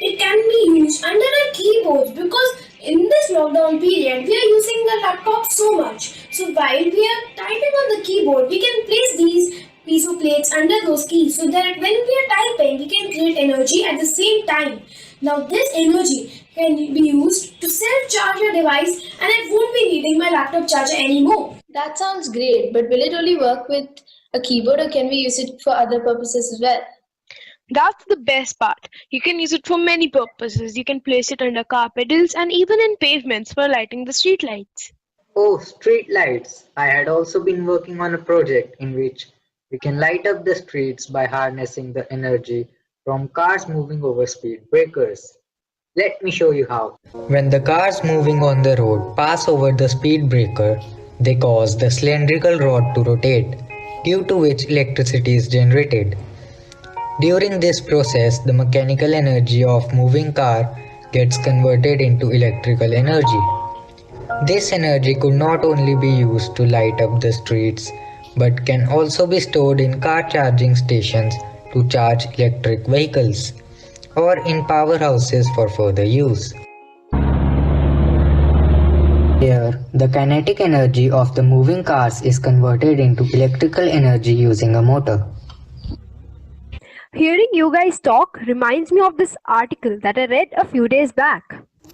It can be used under our keyboards because in this lockdown period, we are using the laptop so much. So while we are typing on the keyboard, we can place these piezo plates under those keys so that when we are typing, we can create energy at the same time. Now this energy can be used to self-charge your device and I won't be needing my laptop charger anymore. That sounds great, but will it only work with a keyboard or can we use it for other purposes as well? That's the best part. You can use it for many purposes. You can place it under car pedals and even in pavements for lighting the street lights. Oh, street lights. I had also been working on a project in which we can light up the streets by harnessing the energy from cars moving over speed breakers. Let me show you how. When the cars moving on the road pass over the speed breaker, they cause the cylindrical rod to rotate, due to which electricity is generated. During this process, the mechanical energy of moving car gets converted into electrical energy. This energy could not only be used to light up the streets, but can also be stored in car charging stations to charge electric vehicles, or in powerhouses for further use. Here, the kinetic energy of the moving cars is converted into electrical energy using a motor. Hearing you guys talk reminds me of this article that I read a few days back.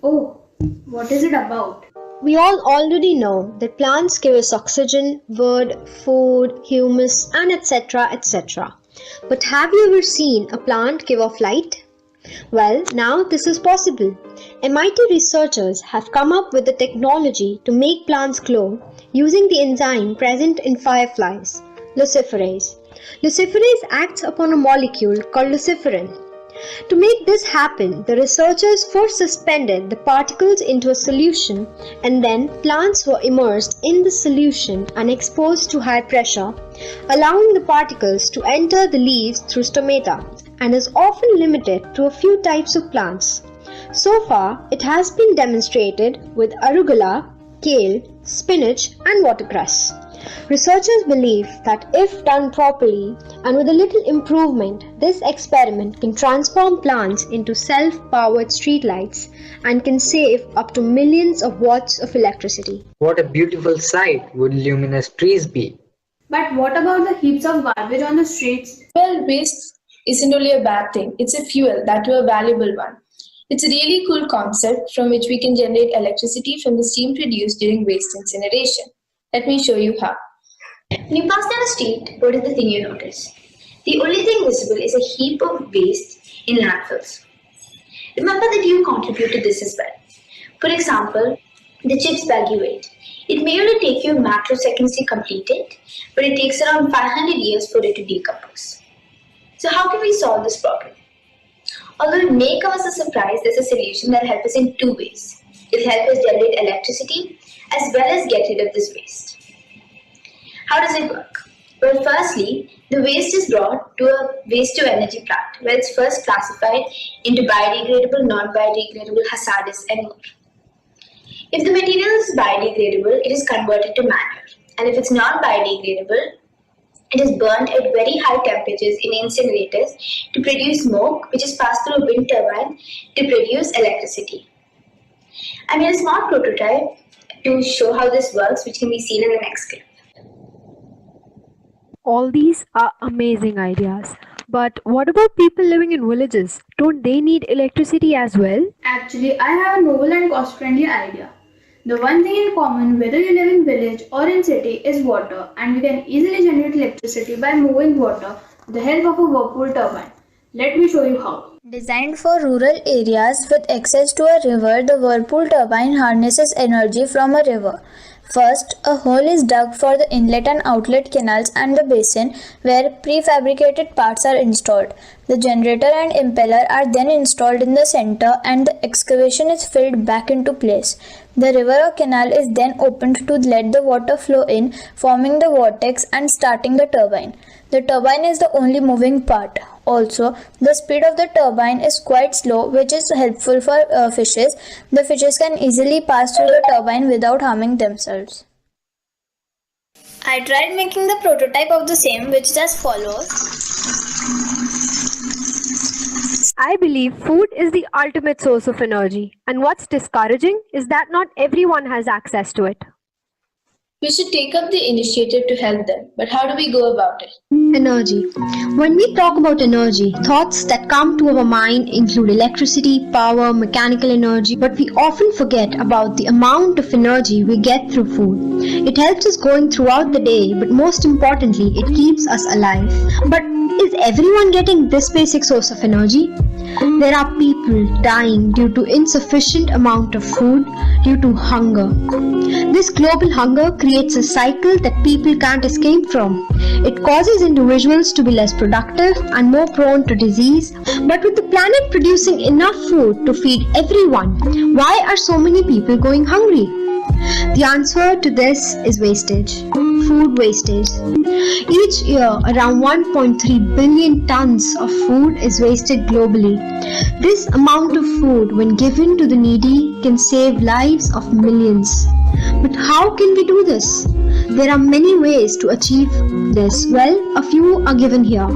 Oh, what is it about? We all already know that plants give us oxygen, wood, food, humus, and etc. etc. But have you ever seen a plant give off light? Well, now this is possible. MIT researchers have come up with the technology to make plants glow using the enzyme present in fireflies, luciferase. Luciferase acts upon a molecule called luciferin. To make this happen, the researchers first suspended the particles into a solution and then plants were immersed in the solution and exposed to high pressure, allowing the particles to enter the leaves through stomata and is often limited to a few types of plants. So far, it has been demonstrated with arugula, kale, spinach and watercress. Researchers believe that if done properly and with a little improvement, this experiment can transform plants into self-powered streetlights and can save up to millions of watts of electricity. What a beautiful sight would luminous trees be. But what about the heaps of garbage on the streets? Well, waste isn't only a bad thing, it's a fuel, that too a valuable one. It's a really cool concept from which we can generate electricity from the steam produced during waste incineration. Let me show you how. When you pass down a street, what is the thing you notice? The only thing visible is a heap of waste in landfills. Remember that you contribute to this as well. For example, the chips bag you ate. It may only take you microseconds to complete it, but it takes around 500 years for it to decompose. So how can we solve this problem? Although it may come as a surprise, there's a solution that will help us in 2 ways. It will help us generate electricity as well as get rid of this waste. How does it work? Well, firstly, the waste is brought to a waste-to-energy plant where it's first classified into biodegradable, non-biodegradable, hazardous and more. If the material is biodegradable, it is converted to manure. And if it's not biodegradable, it is burnt at very high temperatures in incinerators to produce smoke, which is passed through a wind turbine to produce electricity. I made a small prototype to show how this works, which can be seen in the next clip. All these are amazing ideas. But what about people living in villages? Don't they need electricity as well? Actually, I have a novel and cost-friendly idea. The one thing in common whether you live in village or in city is water, and we can easily generate electricity by moving water with the help of a whirlpool turbine. Let me show you how. Designed for rural areas with access to a river, the whirlpool turbine harnesses energy from a river. First, a hole is dug for the inlet and outlet canals and the basin where prefabricated parts are installed. The generator and impeller are then installed in the center and the excavation is filled back into place. The river or canal is then opened to let the water flow in, forming the vortex and starting the turbine. The turbine is the only moving part. Also, the speed of the turbine is quite slow, which is helpful for fishes. The fishes can easily pass through the turbine without harming themselves. I tried making the prototype of the same, which is as follows. I believe food is the ultimate source of energy, and what's discouraging is that not everyone has access to it. We should take up the initiative to help them, but how do we go about it? Energy. When we talk about energy, thoughts that come to our mind include electricity, power, mechanical energy, but we often forget about the amount of energy we get through food. It helps us going throughout the day, but most importantly, it keeps us alive. But is everyone getting this basic source of energy? There are people dying due to insufficient amount of food due to hunger. This global hunger creates a cycle that people can't escape from. It causes individuals to be less productive and more prone to disease. But with the planet producing enough food to feed everyone, why are so many people going hungry? The answer to this is wastage. Food wastage. Each year, around 1.3 billion tons of food is wasted globally. This amount of food, when given to the needy, can save lives of millions. But how can we do this? There are many ways to achieve this. Well, a few are given here.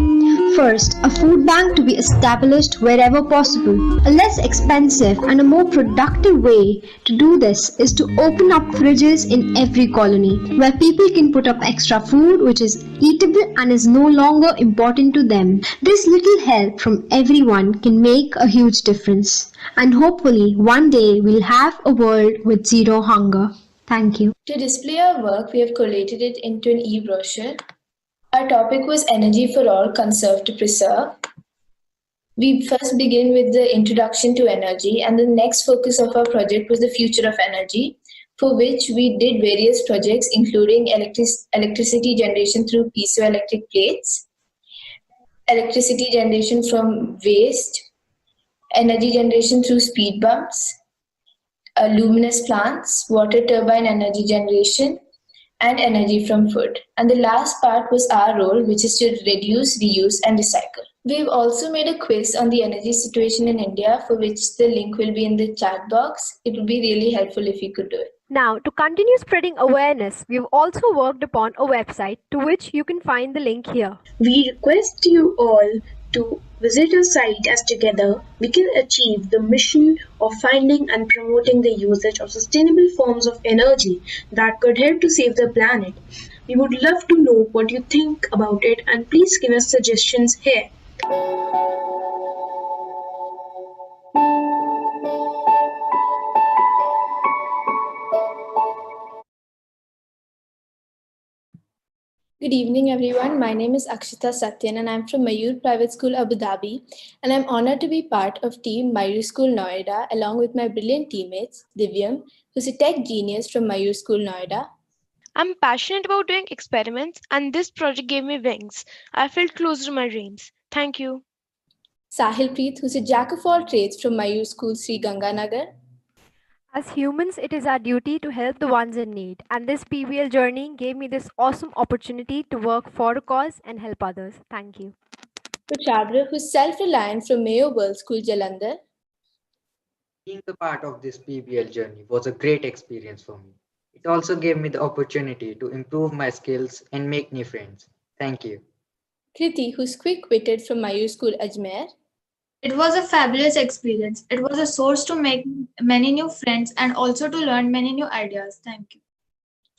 First, a food bank to be established wherever possible. A less expensive and a more productive way to do this is to open up fridges in every colony, where people can put up extra food which is eatable and is no longer important to them. This little help from everyone can make a huge difference. And hopefully, one day we'll have a world with zero hunger. Thank you. To display our work, we have collated it into an e-brochure. Our topic was Energy for All, Conserve to Preserve. We first begin with the introduction to energy, and the next focus of our project was the future of energy, for which we did various projects including electricity generation through piezoelectric plates, electricity generation from waste, energy generation through speed bumps, luminous plants, water turbine energy generation, and energy from food. And the last part was our role, which is to reduce, reuse, and recycle. We've also made a quiz on the energy situation in India, for which the link will be in the chat box. It would be really helpful if you could do it. Now, to continue spreading awareness, we've also worked upon a website to which you can find the link here. We request you all to visit our site, as together we can achieve the mission of finding and promoting the usage of sustainable forms of energy that could help to save the planet. We would love to know what you think about it, and please give us suggestions here. Good evening, everyone. My name is Akshita Satyan, and I'm from Mayur Private School, Abu Dhabi. And I'm honored to be part of Team Mayur School Noida, along with my brilliant teammates, Divyam, who's a tech genius from Mayur School Noida. I'm passionate about doing experiments, and this project gave me wings. I felt closer to my dreams. Thank you. Sahil Preet, who's a jack of all trades from Mayur School, Sri Ganganagar. As humans, it is our duty to help the ones in need, and this PBL journey gave me this awesome opportunity to work for a cause and help others. Thank you. Kuchabra, who's self-reliant from Mayo World School, Jalandhar. Being a part of this PBL journey was a great experience for me. It also gave me the opportunity to improve my skills and make new friends. Thank you. Kriti, who's quick-witted from Mayur School, Ajmer. It was a fabulous experience. It was a source to make many new friends and also to learn many new ideas. Thank you.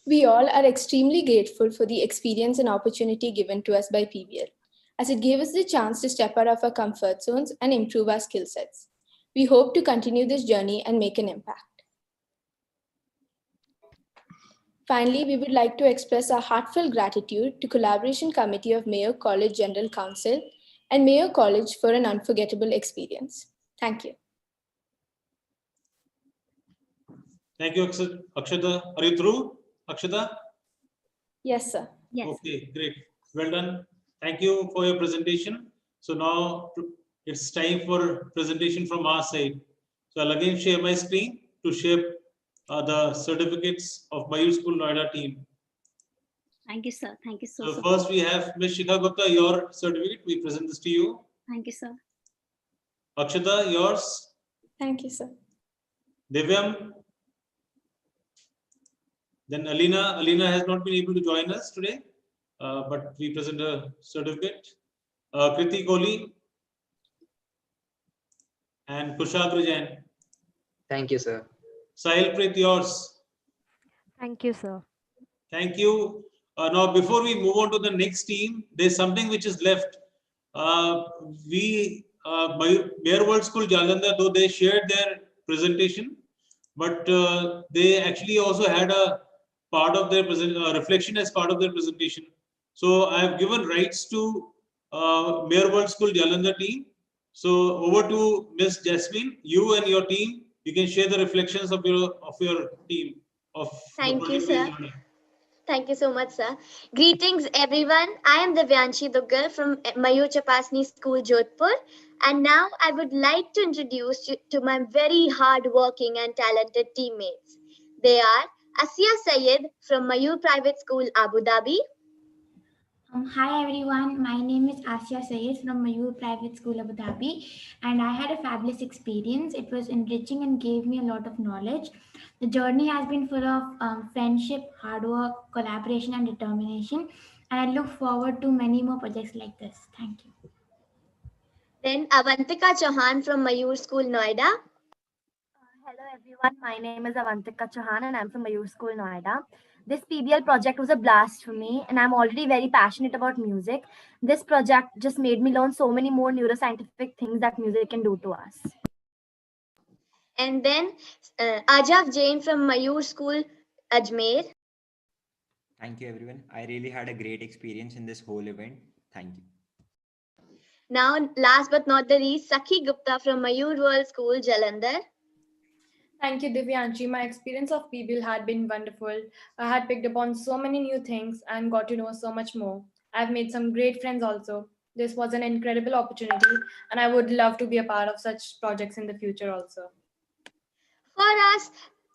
We all are extremely grateful for the experience and opportunity given to us by PBL, as it gave us the chance to step out of our comfort zones and improve our skill sets. We hope to continue this journey and make an impact. Finally, we would like to express our heartfelt gratitude to Collaboration Committee of Mayo College General Council and Mayo College for an unforgettable experience. Thank you. Thank you, Akshita. Are you through, Akshita? Yes, sir. Yes. Okay, great. Well done. Thank you for your presentation. So now it's time for presentation from our side. So I'll again share my screen to share the certificates of Mayur School Noida team. Thank you, sir. Thank you so So much. first we have Ms. Shikha Gupta, your certificate. We present this to you. Thank you, sir. Akshata, yours. Thank you, sir. Divyam. Then Alina. Alina has not been able to join us today, but we present a certificate. Kriti Kohli and Kushagra Jain. Thank you, sir. Sahil Preet, yours. Thank you, sir. Thank you. Now, before we move on to the next team, there's something which is left. Mayor World School Jalandhar, though they shared their presentation, but they actually also had a part of their reflection as part of their presentation. So I have given rights to Mayor World School Jalandhar team. So over to Miss Jasmine, you and your team, you can share the reflections of your team. Thank you, sir. Thank you so much, sir. Greetings, everyone. I am Divyanshi Duggal from Mayur Chapasni School, Jodhpur. And now I would like to introduce you to my very hard-working and talented teammates. They are Asiya Sayed from Mayur Private School, Abu Dhabi. Hi everyone, my name is Asya Sayed from Mayur Private School, Abu Dhabi, and I had a fabulous experience. It was enriching and gave me a lot of knowledge. The journey has been full of friendship, hard work, collaboration, and determination, and I look forward to many more projects like this. Thank you. Then Avantika Chauhan from Mayur School, Noida. Hello everyone, my name is Avantika Chauhan and I'm from Mayur School, Noida. This PBL project was a blast for me and I'm already very passionate about music. This project just made me learn so many more neuroscientific things that music can do to us. And then Ajav Jain from Mayur School, Ajmer. Thank you everyone. I really had a great experience in this whole event. Thank you. Now, last but not the least, Sakhi Gupta from Mayur World School, Jalandhar. Thank you, Divyanshi. My experience of PBL had been wonderful. I had picked up on so many new things and got to know so much more. I've made some great friends also. This was an incredible opportunity and I would love to be a part of such projects in the future also. For us,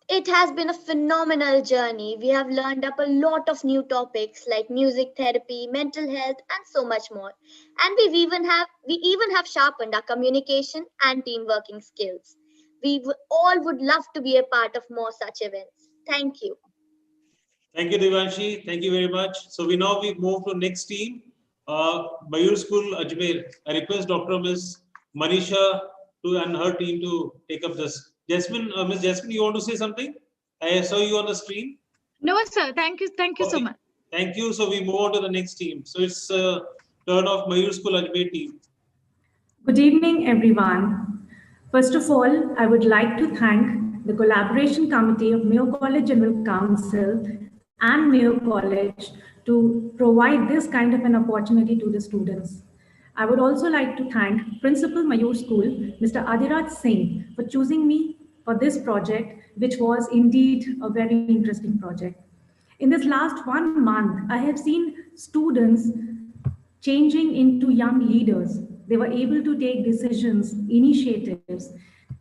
it has been a phenomenal journey. We have learned up a lot of new topics like music therapy, mental health, and so much more. And we even have sharpened our communication and team working skills. We all would love to be a part of more such events. Thank you. Thank you, Devanshi. Thank you very much. So we move to next team, Mayur School, Ajmer. I request Dr. Ms. Manisha and her team to take up this. Jasmine, Ms. Jasmine, you want to say something? I saw you on the screen. No, sir. Thank you. Thank you so much. Thank you. So we move on to the next team. So it's turn of Mayur School Ajmer team. Good evening, everyone. First of all, I would like to thank the Collaboration Committee of Mayo College General Council and Mayo College to provide this kind of an opportunity to the students. I would also like to thank Principal Mayur School, Mr. Adiraj Singh, for choosing me for this project, which was indeed a very interesting project. In this last 1 month, I have seen students changing into young leaders. They were able to take decisions, initiatives,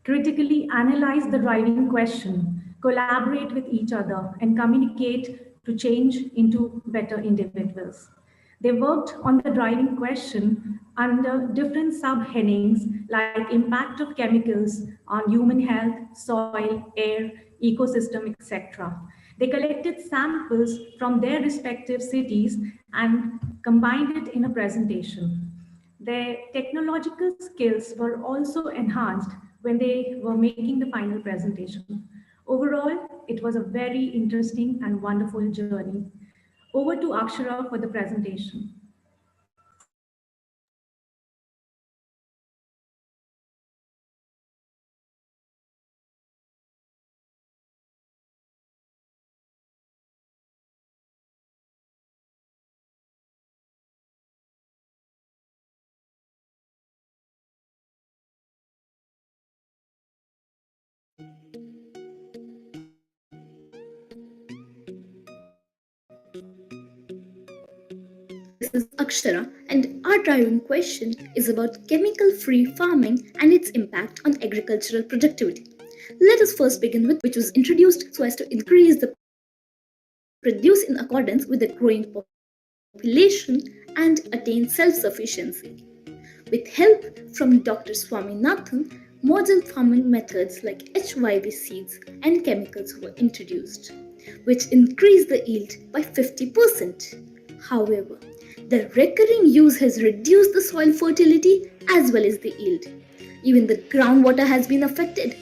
critically analyze the driving question, collaborate with each other, and communicate to change into better individuals. They worked on the driving question under different subheadings like impact of chemicals on human health, soil, air, ecosystem, etc. They collected samples from their respective cities and combined it in a presentation. Their technological skills were also enhanced when they were making the final presentation. Overall, it was a very interesting and wonderful journey. Over to Akshara for the presentation. This is Akshara, and our driving question is about chemical-free farming and its impact on agricultural productivity. Let us first begin with which was introduced so as to increase the produce in accordance with the growing population and attain self-sufficiency. With help from Dr. Swaminathan, modern farming methods like HYV seeds and chemicals were introduced, which increased the yield by 50%. However, the recurring use has reduced the soil fertility as well as the yield. Even the groundwater has been affected.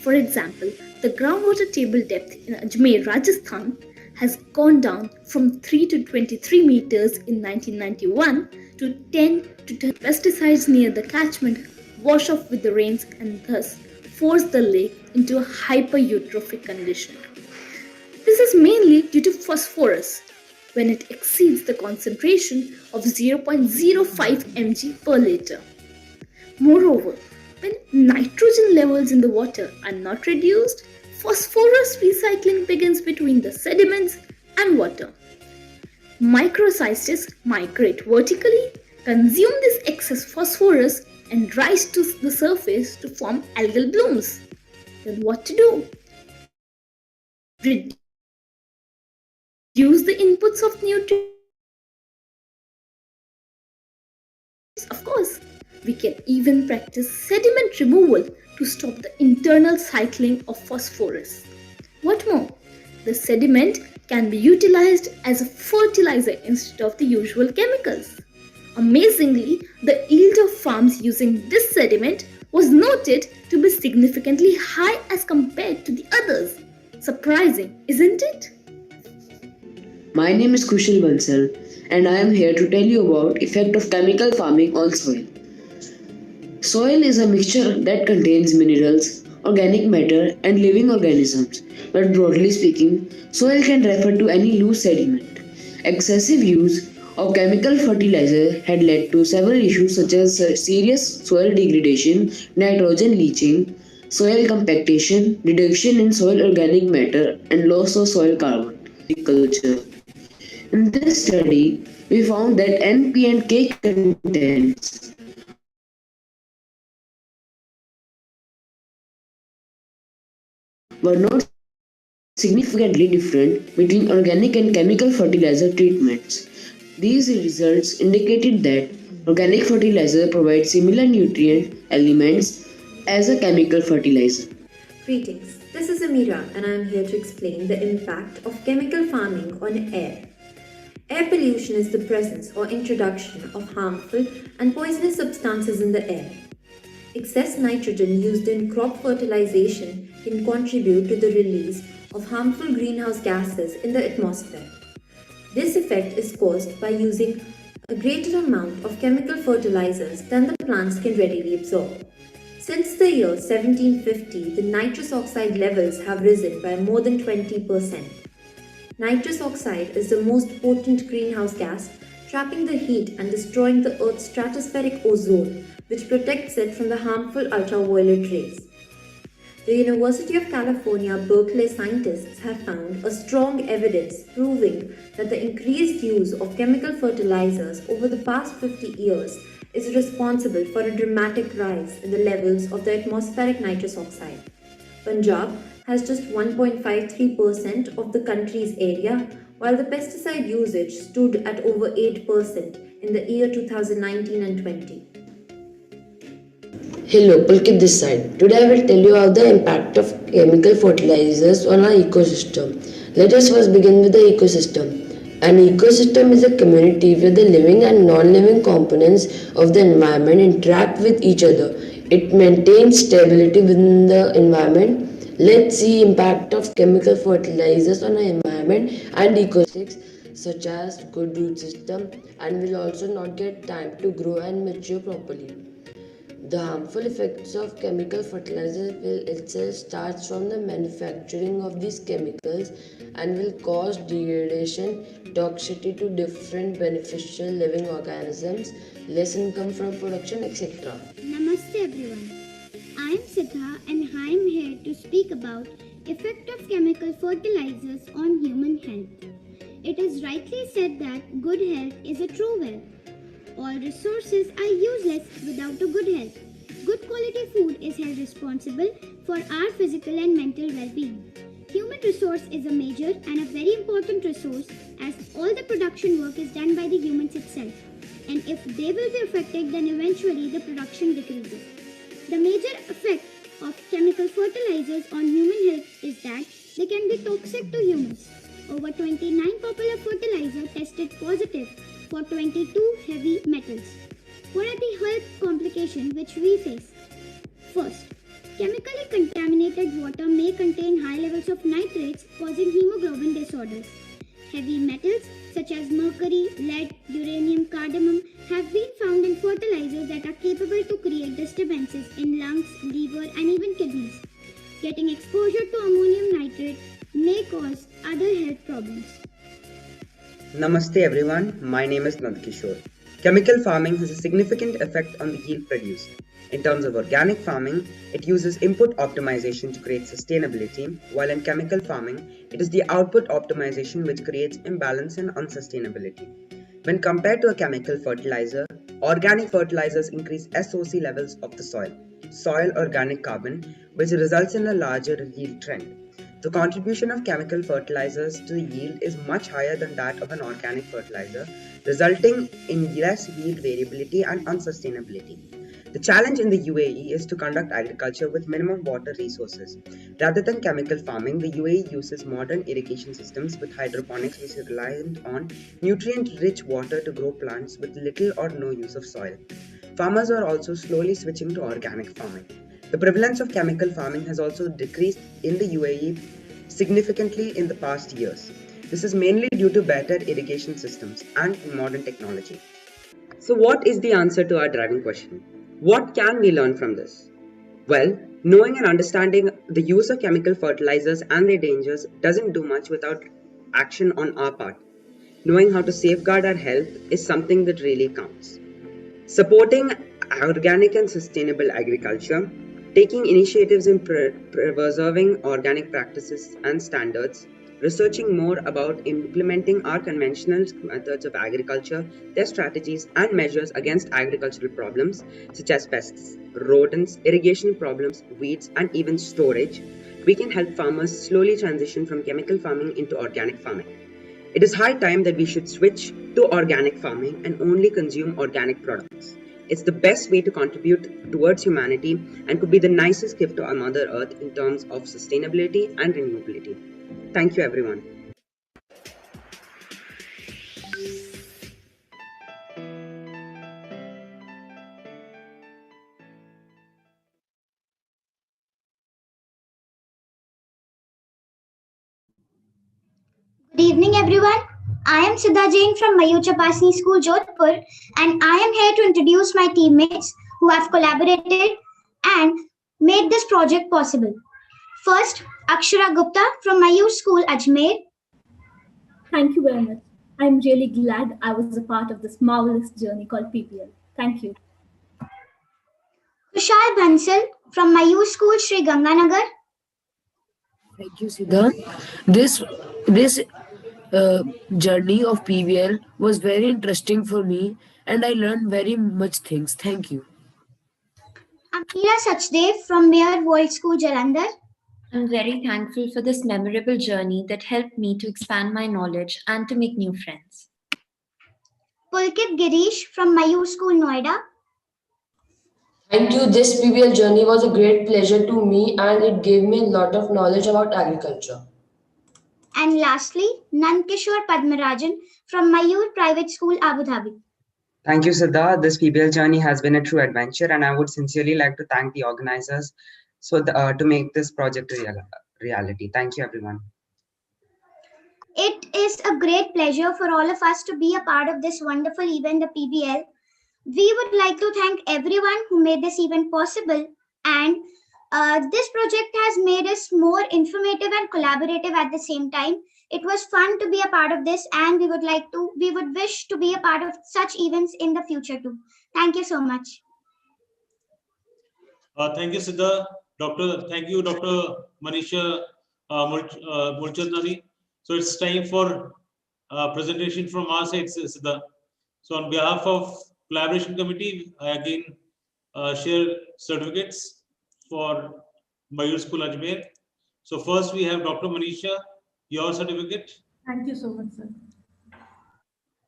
For example, the groundwater table depth in Ajmer, Rajasthan has gone down from 3 to 23 meters in 1991 to 10 to 10. Pesticides near the catchment wash off with the rains and thus force the lake into a hyper-eutrophic condition. This is mainly due to phosphorus when it exceeds the concentration of 0.05 mg per liter. Moreover, when nitrogen levels in the water are not reduced, phosphorus recycling begins between the sediments and water. Microcystis migrate vertically, consume this excess phosphorus and rise to the surface to form algal blooms. Then what to do? Reduce the inputs of nutrients. Of course, we can even practice sediment removal to stop the internal cycling of phosphorus. What more, the sediment can be utilized as a fertilizer instead of the usual chemicals. Amazingly, the yield of farms using this sediment was noted to be significantly high as compared to the others. Surprising, isn't it? My name is Kushal Bansal and I am here to tell you about effect of chemical farming on soil. Soil is a mixture that contains minerals, organic matter and living organisms, but broadly speaking, soil can refer to any loose sediment. Excessive use of chemical fertilizer had led to several issues such as serious soil degradation, nitrogen leaching, soil compactation, reduction in soil organic matter and loss of soil carbon. Agriculture. In this study, we found that NP and K contents were not significantly different between organic and chemical fertilizer treatments. These results indicated that organic fertilizer provides similar nutrient elements as a chemical fertilizer. Greetings, this is Amira and I am here to explain the impact of chemical farming on air. Air pollution is the presence or introduction of harmful and poisonous substances in the air. Excess nitrogen used in crop fertilization can contribute to the release of harmful greenhouse gases in the atmosphere. This effect is caused by using a greater amount of chemical fertilizers than the plants can readily absorb. Since the year 1750, the nitrous oxide levels have risen by more than 20%. Nitrous oxide is the most potent greenhouse gas, trapping the heat and destroying the Earth's stratospheric ozone, which protects it from the harmful ultraviolet rays. The University of California, Berkeley scientists have found a strong evidence proving that the increased use of chemical fertilizers over the past 50 years is responsible for a dramatic rise in the levels of the atmospheric nitrous oxide. Punjab has just 1.53% of the country's area, while the pesticide usage stood at over 8% in the year 2019 and 20. Hello, Pulkit this side. Today I will tell you about the impact of chemical fertilizers on our ecosystem. Let us first begin with the ecosystem. An ecosystem is a community where the living and non-living components of the environment interact with each other. It maintains stability within the environment. Let's see impact of chemical fertilizers on our environment and ecosystems such as good root system, and will also not get time to grow and mature properly. The harmful effects of chemical fertilizers will itself start from the manufacturing of these chemicals and will cause degradation, toxicity to different beneficial living organisms, less income from production, etc. Namaste everyone. I am Siddha and I am here to speak about effect of chemical fertilizers on human health. It is rightly said that good health is a true wealth. All resources are useless without a good health. Good quality food is held responsible for our physical and mental well-being. Human resource is a major and a very important resource as all the production work is done by the humans itself. And if they will be affected, then eventually the production decreases. The major effect of chemical fertilizers on human health is that they can be toxic to humans. Over 29 popular fertilizers tested positive for 22 heavy metals. What are the health complications which we face? First, chemically contaminated water may contain high levels of nitrates causing hemoglobin disorders. Heavy metals such as mercury, lead, uranium, cardamom have been found in fertilizers that are capable to create disturbances in lungs, liver and even kidneys. Getting exposure to ammonium nitrate may cause other health problems. Namaste everyone, my name is Nandkishore. Chemical farming has a significant effect on the yield produced. In terms of organic farming, it uses input optimization to create sustainability, while in chemical farming, it is the output optimization which creates imbalance and unsustainability. When compared to a chemical fertilizer, organic fertilizers increase SOC levels of the soil organic carbon, which results in a larger yield trend. The contribution of chemical fertilizers to the yield is much higher than that of an organic fertilizer, resulting in less yield variability and unsustainability. The challenge in the UAE is to conduct agriculture with minimum water resources. Rather than chemical farming, the UAE uses modern irrigation systems with hydroponics which is reliant on nutrient-rich water to grow plants with little or no use of soil. Farmers are also slowly switching to organic farming. The prevalence of chemical farming has also decreased in the UAE significantly in the past years. This is mainly due to better irrigation systems and modern technology. So what is the answer to our driving question? What can we learn from this? Well, knowing and understanding the use of chemical fertilizers and their dangers doesn't do much without action on our part. Knowing how to safeguard our health is something that really counts. Supporting organic and sustainable agriculture, taking initiatives in preserving organic practices and standards, researching more about implementing our conventional methods of agriculture, their strategies and measures against agricultural problems such as pests, rodents, irrigation problems, weeds, and even storage, we can help farmers slowly transition from chemical farming into organic farming. It is high time that we should switch to organic farming and only consume organic products. It's the best way to contribute towards humanity and could be the nicest gift to our Mother Earth in terms of sustainability and renewability. Thank you, everyone. Good evening, everyone. I am Siddha Jain from Mayur Chapasni School, Jodhpur, and I am here to introduce my teammates who have collaborated and made this project possible. First, Akshara Gupta from Mayur School, Ajmer. Thank you very much. I'm really glad I was a part of this marvelous journey called PPL. Thank you. Kushal Bansal from Mayur School, Sri Ganganagar. Thank you, Siddha. This journey of PBL was very interesting for me, and I learned very much things. Thank you. Amira Sachdev from Mayor World School, Jalandhar. I'm very thankful for this memorable journey that helped me to expand my knowledge and to make new friends. Pulkit Girish from Mayur School, Noida. Thank you. This PBL journey was a great pleasure to me, and it gave me a lot of knowledge about agriculture. And lastly, Nandkishore Padmarajan from Mayur Private School, Abu Dhabi. Thank you, Siddha. This PBL journey has been a true adventure, and I would sincerely like to thank the organizers to make this project a reality. Thank you, everyone. It is a great pleasure for all of us to be a part of this wonderful event, the PBL. We would like to thank everyone who made this event possible, and this project has made us more informative and collaborative at the same time. It was fun to be a part of this, and we would wish to be a part of such events in the future too. Thank you so much. Thank you, Siddha. Thank you, Dr. Manisha Mulchandani. So it's time for presentation from our side, Siddha. So on behalf of Collaboration Committee, I again share certificates for Mayur School Ajmer. So first we have Dr. Manisha, your certificate. Thank you so much, sir.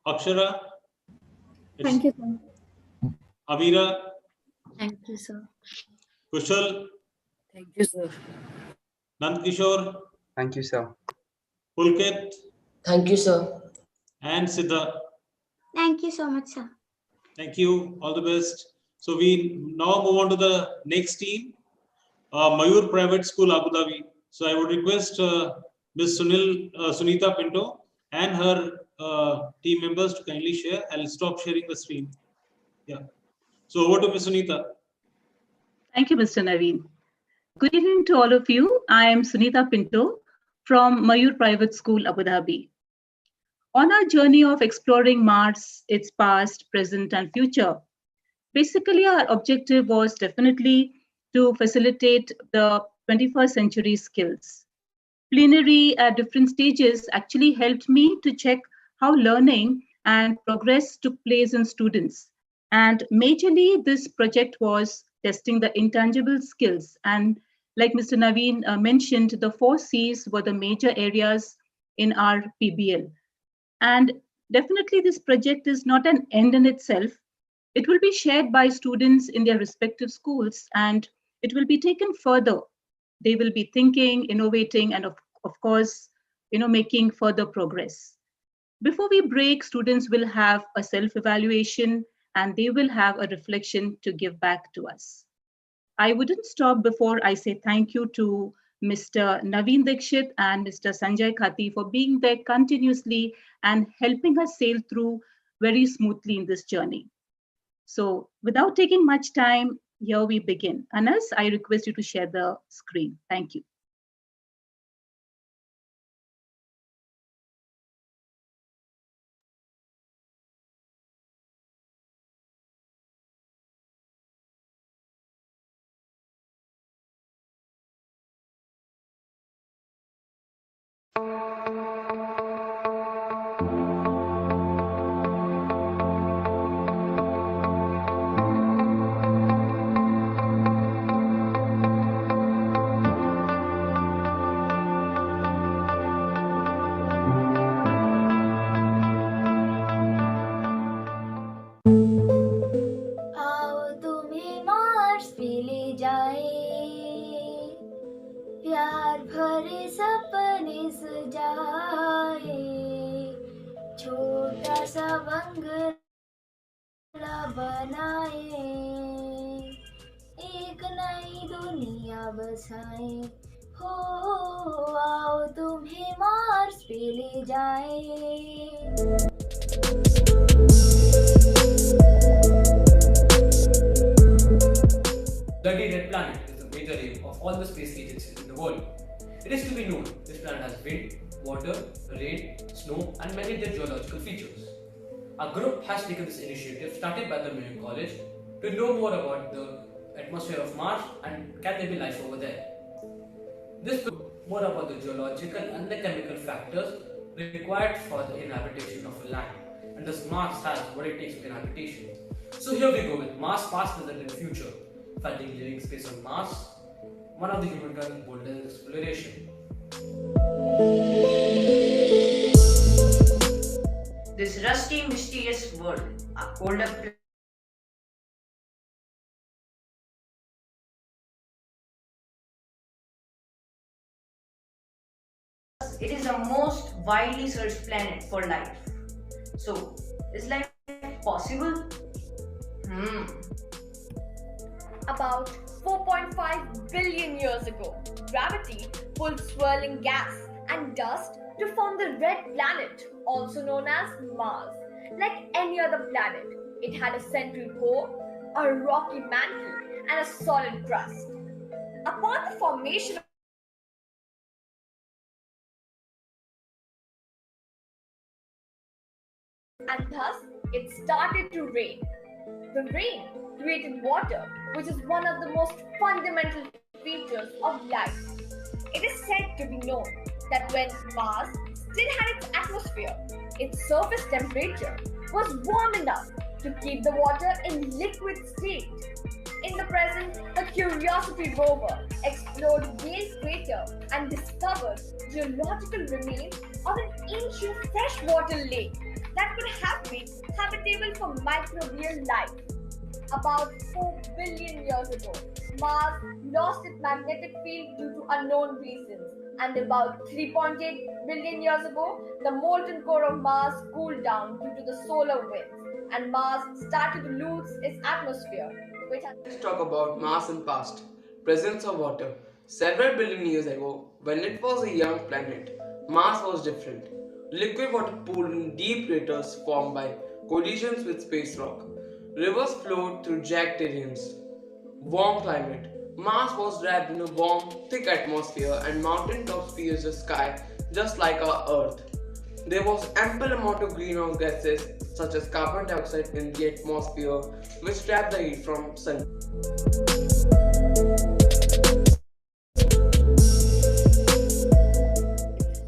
Akshara. Thank you, sir. Amira. Thank you, sir. Kushal. Thank you, sir. Nand Kishore. Thank you, sir. Pulkit. Thank you, sir. And Siddha. Thank you so much, sir. Thank you. All the best. So we now move on to the next team, Mayur Private School, Abu Dhabi. So I would request Ms. Sunita Pinto and her team members to kindly share. I'll stop sharing the screen. Yeah. So over to Ms. Sunita. Thank you, Mr. Naveen. Good evening to all of you. I am Sunita Pinto from Mayur Private School, Abu Dhabi. On our journey of exploring Mars, its past, present, and future, basically our objective was definitely to facilitate the 21st century skills. Plenary at different stages actually helped me to check how learning and progress took place in students. And majorly, this project was testing the intangible skills. And like Mr. Naveen mentioned, the 4 C's were the major areas in our PBL. And definitely this project is not an end in itself. It will be shared by students in their respective schools, and it will be taken further. They will be thinking, innovating, and of course, making further progress. Before we break, students will have a self-evaluation and they will have a reflection to give back to us. I wouldn't stop before I say thank you to Mr. Naveen Dikshit and Mr. Sanjay Khati for being there continuously and helping us sail through very smoothly in this journey. So without taking much time, here we begin. Anas, I request you to share the screen. Thank you. प्यार भरे सपने सजाए, छोटा सा बंगला बनाए, एक नई दुनिया बसाए, हो आओ तुम्हें मार्स पे ले जाए। The Red Planet is the major aim of all the space agencies in the world. It is to be known this planet has wind, water, rain, snow, and many other geological features. Our group has taken this initiative started by the Mayo College to know more about the atmosphere of Mars and can there be life over there. This will more about the geological and the chemical factors required for the inhabitation of a land, and thus Mars has what it takes for inhabitation. So here we go with Mars past, present, and future. Finding living space on Mars, one of the humankind's boldest exploration. This rusty, mysterious world, a colder planet. It is the most widely searched planet for life. So, is life possible? About 4.5 billion years ago, gravity pulled swirling gas and dust to form the red planet, also known as Mars. Like any other planet, it had a central core, a rocky mantle, and a solid crust. Upon the formation of and thus it started to rain. The rain created water, which is one of the most fundamental features of life. It is said to be known that when Mars still had its atmosphere, its surface temperature was warm enough to keep the water in liquid state. In the present, the Curiosity rover explored Gale's crater and discovered geological remains of an ancient freshwater lake that could have been habitable for microbial life. About 4 billion years ago, Mars lost its magnetic field due to unknown reasons, and about 3.8 billion years ago, the molten core of Mars cooled down due to the solar winds, and Mars started to lose its atmosphere. Let's talk about Mars in past. Presence of water. Several billion years ago, when it was a young planet, Mars was different. Liquid water pooled in deep craters formed by collisions with space rock. Rivers flowed through jagged terrains. Warm climate. Mars was wrapped in a warm, thick atmosphere, and mountaintops pierced the sky just like our Earth. There was ample amount of greenhouse gases such as carbon dioxide in the atmosphere, which trap the heat from sun.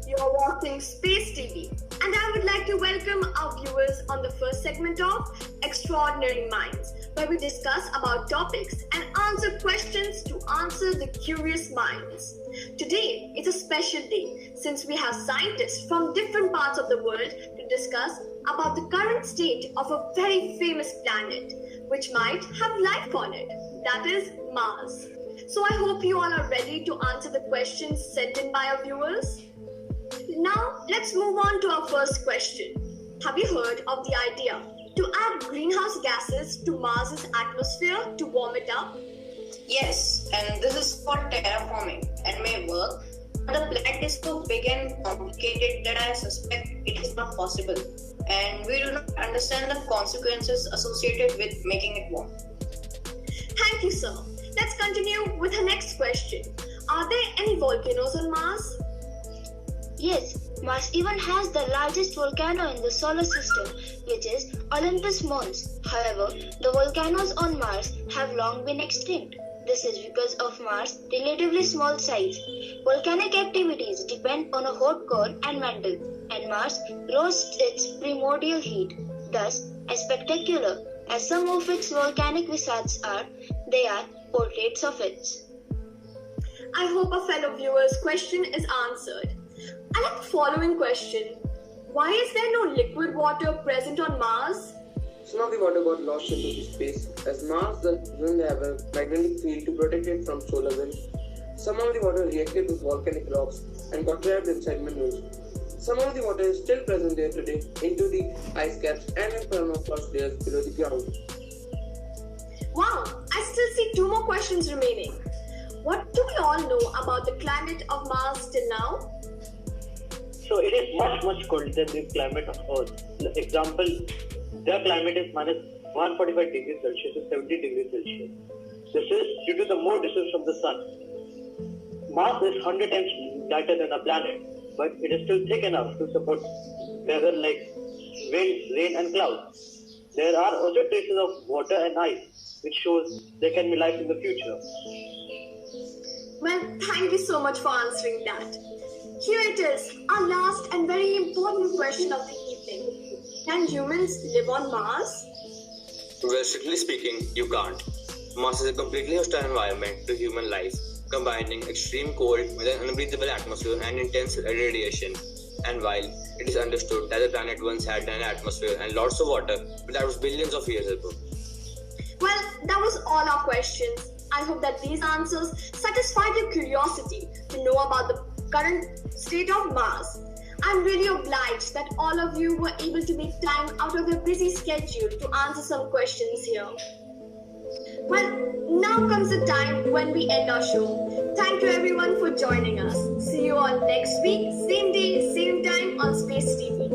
You're watching Space TV, and I would like to welcome our viewers on the first segment of Extraordinary Minds, where we discuss about topics and answer questions to answer the curious minds. Today is a special day since we have scientists from different parts of the world to discuss about the current state of a very famous planet which might have life on it, that is Mars. So I hope you all are ready to answer the questions sent in by our viewers. Now let's move on to our first question. Have you heard of the idea to add greenhouse gases to Mars's atmosphere to warm it up? Yes, and this is called terraforming and may work, but the planet is so big and complicated that I suspect it is not possible, and we do not understand the consequences associated with making it warm. Thank you, sir. Let's continue with the next question. Are there any volcanoes on Mars? Yes, Mars even has the largest volcano in the solar system, which is Olympus Mons. However, the volcanoes on Mars have long been extinct. This is because of Mars' relatively small size. Volcanic activities depend on a hot core and mantle, and Mars roasts its primordial heat. Thus, as spectacular as some of its volcanic facades are, they are portraits of it. I hope our fellow viewers' question is answered. I like the following question. Why is there no liquid water present on Mars? Some of the water got lost into the space as Mars doesn't have a magnetic field to protect it from solar winds. Some of the water reacted with volcanic rocks and got trapped inside minerals. Some of the water is still present there today into the ice caps and in permafrost layers below the ground. Wow, I still see 2 more questions remaining. What do we all know about the climate of Mars till now? So it is much colder than the climate of Earth. For example, their climate is minus 145 degrees Celsius to 70 degrees Celsius. This is due to the more distance from the sun. Mars is 100 times lighter than a planet, but it is still thick enough to support weather like wind, rain and clouds. There are also traces of water and ice, which shows there can be life in the future. Well, thank you so much for answering that. Here it is, our last and very important question of the evening. Can humans live on Mars? Well, strictly speaking, you can't. Mars is a completely hostile environment to human life, combining extreme cold with an unbreathable atmosphere and intense radiation. And while it is understood that the planet once had an atmosphere and lots of water, but that was billions of years ago. Well, that was all our questions. I hope that these answers satisfied your curiosity to know about the current state of Mars. I'm really obliged that all of you were able to make time out of your busy schedule to answer some questions here. Well, now comes the time when we end our show. Thank you everyone for joining us. See you all next week, same day, same time on Space TV.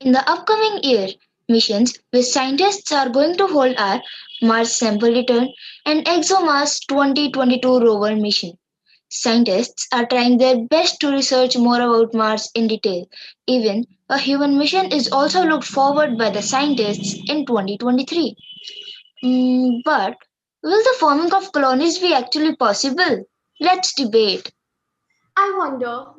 In the upcoming year, missions which scientists are going to hold are Mars Sample Return and ExoMars 2022 rover mission. Scientists are trying their best to research more about Mars in detail. Even a human mission is also looked forward by the scientists in 2023. But Will the forming of colonies be actually possible? Let's debate. I wonder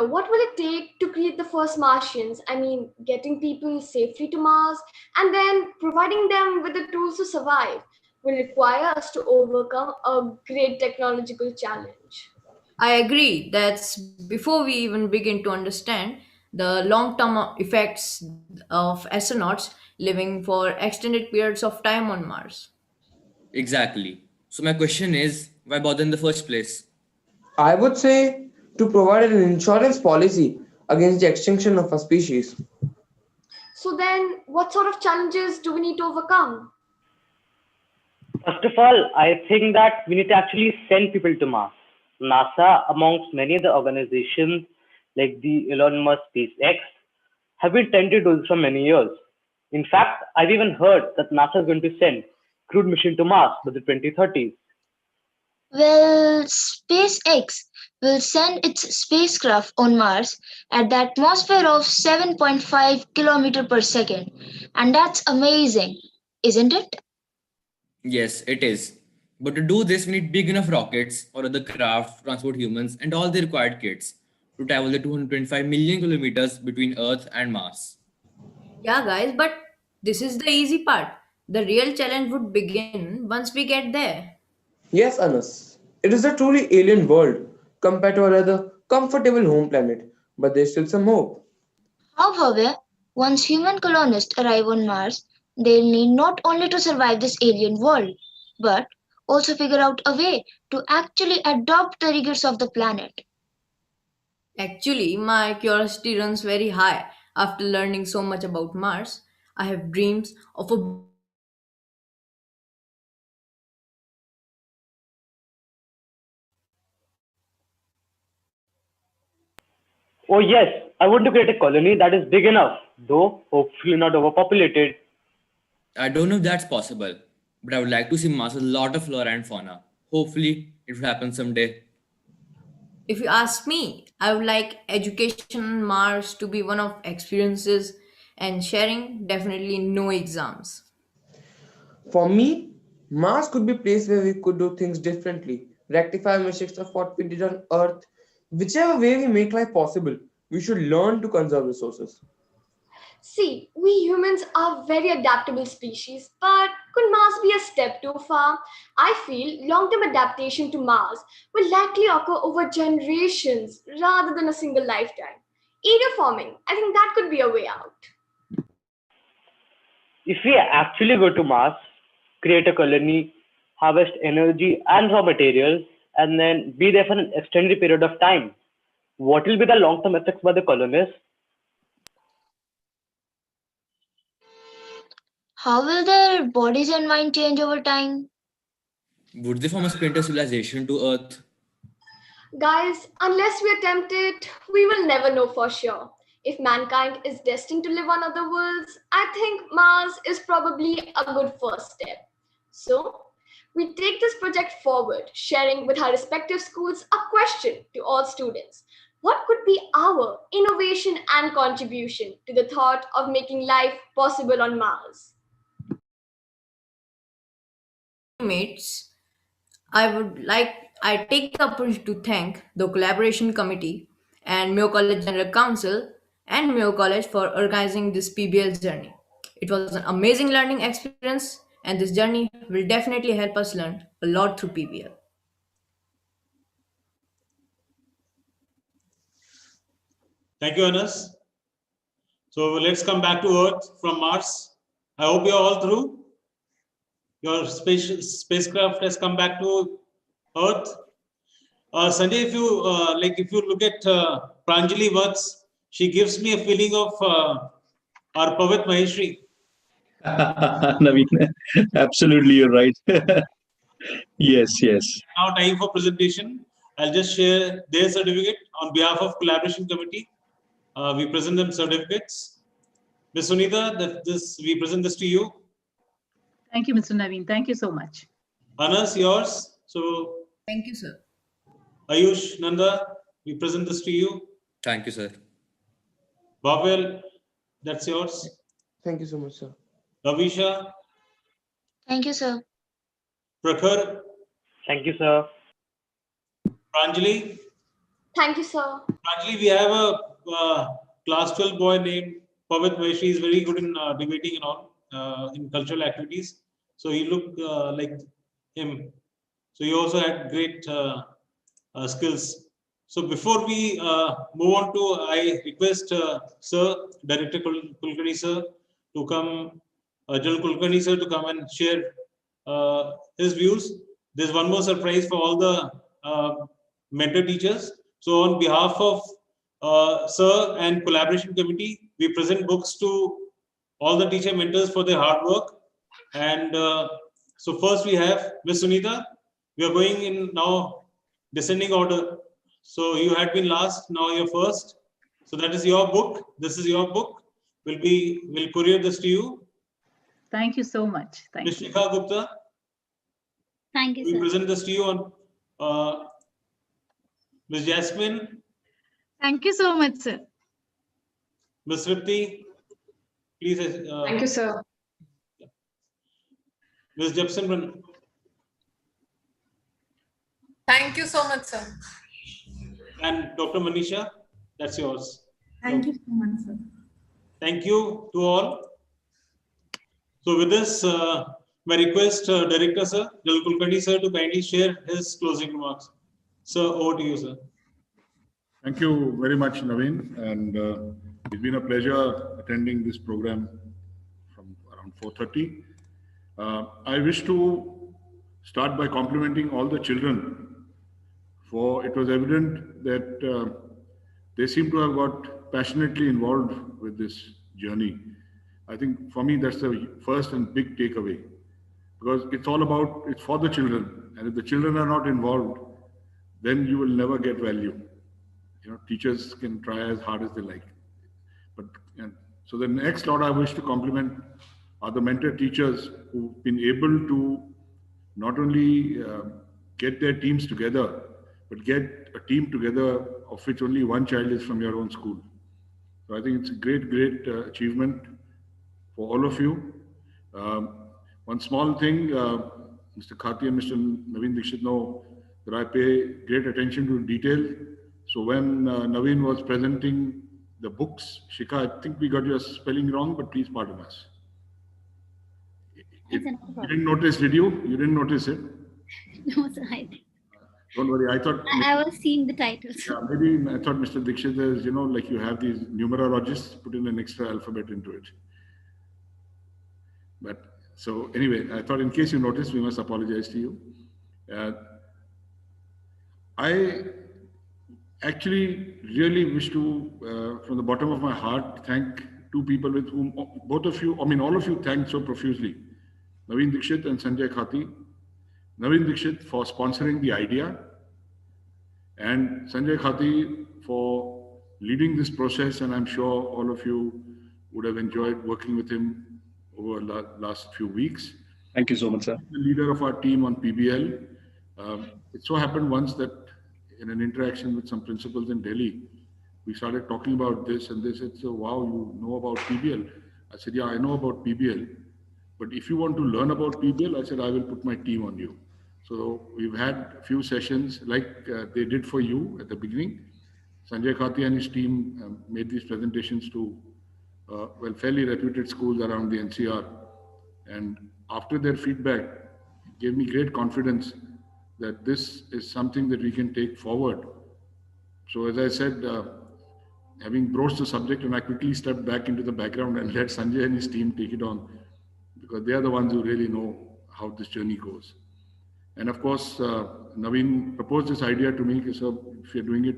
what will it take to create the first Martians? I mean, getting people safely to Mars and then providing them with the tools to survive will require us to overcome a great technological challenge. I agree. That's before we even begin to understand the long term effects of astronauts living for extended periods of time on Mars. Exactly. So my question is, why bother in the first place? I would say to provide an insurance policy against the extinction of a species. So then, what sort of challenges do we need to overcome? First of all, I think that we need to actually send people to Mars. NASA, amongst many other organizations like the Elon Musk SpaceX, have been trying to do this for many years. In fact, I've even heard that NASA is going to send crewed mission to Mars by the 2030s. Well, SpaceX will send its spacecraft on Mars at the atmosphere of 7.5 km per second. And that's amazing, isn't it? Yes, it is. But to do this, we need big enough rockets or other craft to transport humans and all the required kits to travel the 225 million kilometers between Earth and Mars. Yeah, guys, but this is the easy part. The real challenge would begin once we get there. Yes, Anas, it is a truly alien world compared to our other comfortable home planet, but there's still some hope. However, once human colonists arrive on Mars, they'll need not only to survive this alien world, but also figure out a way to actually adopt the rigors of the planet. Actually, my curiosity runs very high after learning so much about Mars. I have dreams of a Oh, yes, I want to create a colony that is big enough, though hopefully not overpopulated. I don't know if that's possible, but I would like to see Mars with a lot of flora and fauna. Hopefully, it will happen someday. If you ask me, I would like education on Mars to be one of experiences and sharing, definitely no exams. For me, Mars could be a place where we could do things differently, rectify mistakes of what we did on Earth. Whichever way we make life possible, we should learn to conserve resources. See, we humans are very adaptable species, but could Mars be a step too far? I feel long-term adaptation to Mars will likely occur over generations rather than a single lifetime. Area forming, I think that could be a way out. If we actually go to Mars, create a colony, harvest energy and raw materials, and then be there for an extended period of time, what will be the long-term effects by the colonists? How will their bodies and mind change over time? Would they form a splinter civilization to Earth? Guys, unless we attempt it, we will never know for sure. If mankind is destined to live on other worlds, I think Mars is probably a good first step. So, we take this project forward, sharing with our respective schools a question to all students. What could be our innovation and contribution to the thought of making life possible on Mars? Mates, I take the opportunity to thank the collaboration committee and Mayo College General Council and Mayo College for organizing this PBL journey. It was an amazing learning experience, and this journey will definitely help us learn a lot through PBL. Thank you, Anas. So let's come back to Earth from Mars. I hope you're all through. Your spacecraft has come back to Earth. Sanjay, if you look at Pranjali words, she gives me a feeling of our Pavit Maheshri. Naveen, absolutely, you're right. Yes, yes. Now time for presentation. I'll just share their certificate on behalf of Collaboration Committee. We present them certificates. Ms. Sunita, we present this to you. Thank you, Mr. Naveen. Thank you so much. Anas, yours. So, thank you, sir. Ayush, Nanda, we present this to you. Thank you, sir. Bhavel, that's yours. Thank you so much, sir. Ravisha, Thank you, sir. Prakhar, Thank you, sir. Pranjali. Thank you, sir. Pranjali, we have a class 12 boy named Pavit Maheshwari. He is very good in debating and all, in cultural activities. So he looked like him. So he also had great skills. So before we move on to, I request Sir, Director Kulkarni sir, to come, General Kulkarni sir, to come and share his views. There's one more surprise for all the mentor teachers. So on behalf of Sir and Collaboration Committee, we present books to all the teacher mentors for their hard work. And so first we have Ms. Sunita. We are going in now descending order. So you had been last, now you're first. So that is your book. This is your book. We'll courier this to you. Thank you so much. Thank Ms. you. Shikha Gupta. Thank you, We sir. present this to you on Ms. Jasmine. Thank you so much, sir. Ms. Ripti, please. Thank you, sir. Ms. Jepson. Thank you so much, sir. And Dr. Manisha, that's yours. Thank you so much, sir. Thank you to all. So with this, my request, Director Sir, General Kulkarni sir, to kindly share his closing remarks. Sir, over to you, sir. Thank you very much, Naveen. And it's been a pleasure attending this program from around 4:30. I wish to start by complimenting all the children, for it was evident that they seem to have got passionately involved with this journey. I think for me, that's the first and big takeaway, because it's all about, it's for the children. And if the children are not involved, then you will never get value. You know, teachers can try as hard as they like. But so the next lot I wish to compliment are the mentor teachers who've been able to not only get their teams together, but get a team together of which only one child is from your own school. So I think it's a great, great achievement for all of you. One small thing, Mr. Khati and Mr. Naveen Dixit know that I pay great attention to detail. So when Naveen was presenting the books, Shikha, I think we got your spelling wrong, but please pardon us. You didn't notice, did you? You didn't notice it? No, sir. Don't worry, I thought... I was seeing the titles. Yeah, maybe I thought Mr. Dixit is, you know, like you have these numerologists, put in an extra alphabet into it. But so anyway, I thought in case you noticed, we must apologize to you. I actually really wish to, from the bottom of my heart, thank two people with whom both of you, I mean, all of you thanked so profusely. Naveen Dixit and Sanjay Khati. Naveen Dixit for sponsoring the idea, and Sanjay Khati for leading this process, and I'm sure all of you would have enjoyed working with him over the last few weeks. Thank you so much, sir. The leader of our team on PBL. It so happened once that in an interaction with some principals in Delhi, we started talking about this, and they said, so wow, you know about PBL? I said, yeah, I know about PBL. But if you want to learn about PBL, I said, I will put my team on you. So we've had a few sessions like they did for you at the beginning. Sanjay Khati and his team made these presentations to well, fairly reputed schools around the NCR. And after their feedback, it gave me great confidence that this is something that we can take forward. So as I said, having broached the subject, and I quickly stepped back into the background and let Sanjay and his team take it on, because they are the ones who really know how this journey goes. And of course, Naveen proposed this idea to me, so if you're doing it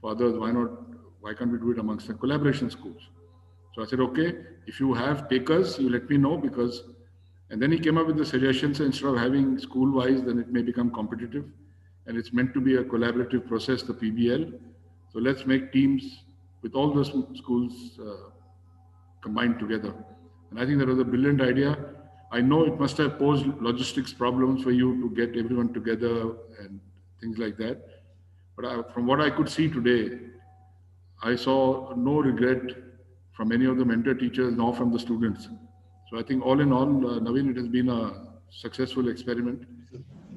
for others, why can't we do it amongst the collaboration schools? So I said, okay, if you have takers, you let me know, because, and then he came up with the suggestions, instead of having school-wise, then it may become competitive, and it's meant to be a collaborative process, the PBL. So let's make teams with all those schools combined together. And I think that was a brilliant idea. I know it must have posed logistics problems for you to get everyone together and things like that. But from what I could see today, I saw no regret from any of the mentor teachers nor from the students. So I think all in all, Naveen, it has been a successful experiment.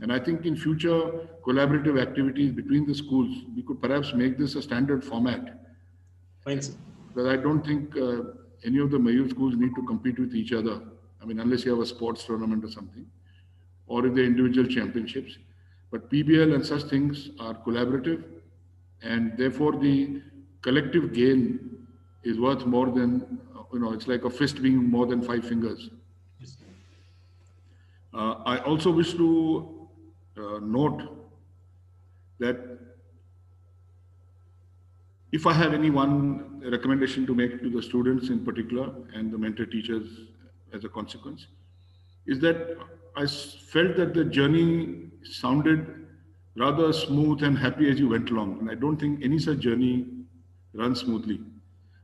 And I think in future collaborative activities between the schools, we could perhaps make this a standard format. Fine, sir. Because I don't think any of the Mayur schools need to compete with each other. I mean, unless you have a sports tournament or something, or if they're individual championships. But PBL and such things are collaborative, and therefore the collective gain is worth more than, it's like a fist being more than 5 fingers. I also wish to note that if I have any one recommendation to make to the students in particular and the mentor teachers as a consequence, is that I felt that the journey sounded rather smooth and happy as you went along. And I don't think any such journey runs smoothly.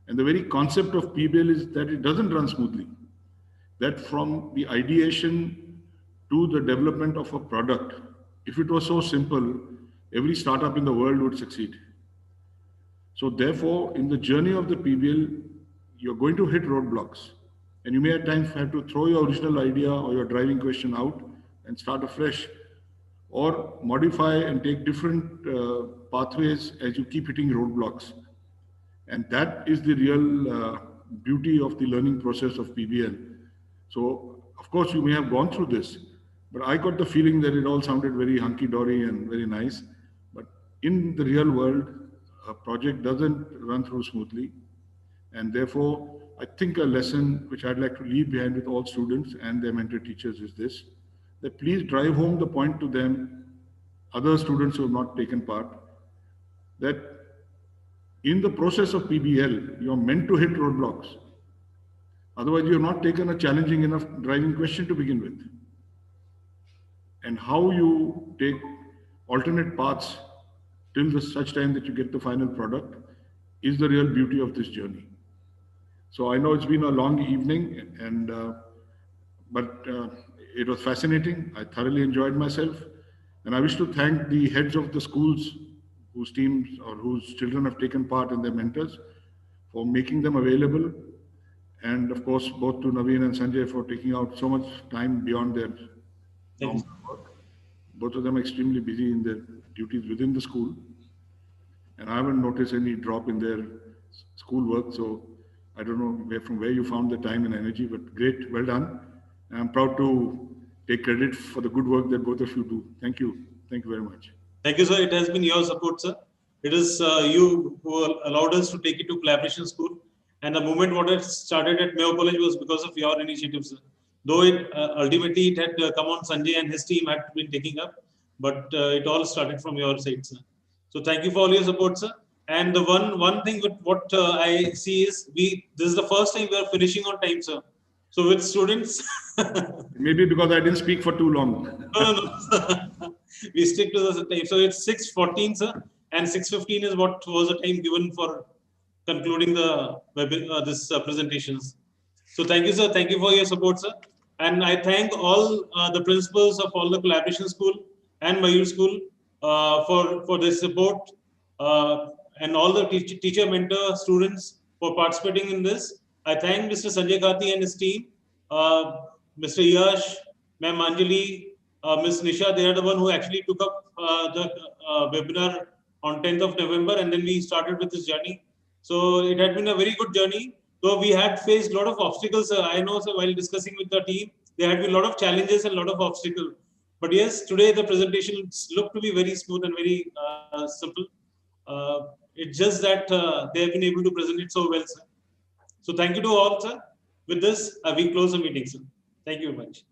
And the very concept of PBL is that it doesn't run smoothly. That from the ideation to the development of a product, if it was so simple, every startup in the world would succeed. So therefore, in the journey of the PBL, you're going to hit roadblocks. And you may at times have to throw your original idea or your driving question out and start afresh, or modify and take different pathways as you keep hitting roadblocks. And that is the real beauty of the learning process of PBL. So, of course, you may have gone through this, but I got the feeling that it all sounded very hunky-dory and very nice. But in the real world, a project doesn't run through smoothly. And therefore, I think a lesson which I'd like to leave behind with all students and their mentor teachers is this, that please drive home the point to them, other students who have not taken part, that in the process of PBL, you're meant to hit roadblocks. Otherwise, you're not taken a challenging enough driving question to begin with. And how you take alternate paths till such time that you get the final product is the real beauty of this journey. So I know it's been a long evening, and but it was fascinating. I thoroughly enjoyed myself, and I wish to thank the heads of the schools whose teams or whose children have taken part and their mentors for making them available, and of course both to Naveen and Sanjay for taking out so much time beyond their normal work. Both of them are extremely busy in their duties within the school, and I haven't noticed any drop in their school work. So I don't know from where you found the time and energy, but great, well done. And I'm proud to take credit for the good work that both of you do. Thank you. Thank you very much. Thank you, sir. It has been your support, sir. It is you who allowed us to take it to Collaboration School. And the movement what it started at Mayo College was because of your initiatives, sir. Though it ultimately it had come on Sanjay and his team had been taking up, but it all started from your side, sir. So thank you for all your support, sir. And the one thing with what I see is this is the first time we are finishing on time, sir. So with students, maybe because I didn't speak for too long. No. We stick to the time. So it's 6:14, sir, and 6:15 is what was the time given for concluding the this presentations. So thank you, sir. Thank you for your support, sir. And I thank all the principals of all the Collaboration School and Mayur School for their support, and all the teacher, mentor, students for participating in this. I thank Mr. Sanjay Khati and his team, Mr. Yash, Ma'am Anjali, Ms. Nisha. They are the one who actually took up the webinar on 10th of November, and then we started with this journey. So it had been a very good journey. Though we had faced a lot of obstacles, I know, sir, while discussing with the team, there had been a lot of challenges and a lot of obstacles. But yes, today the presentations look to be very smooth and very simple. It's just that they have been able to present it so well, sir. So thank you to all, sir. With this, we close the meeting, sir. Thank you very much.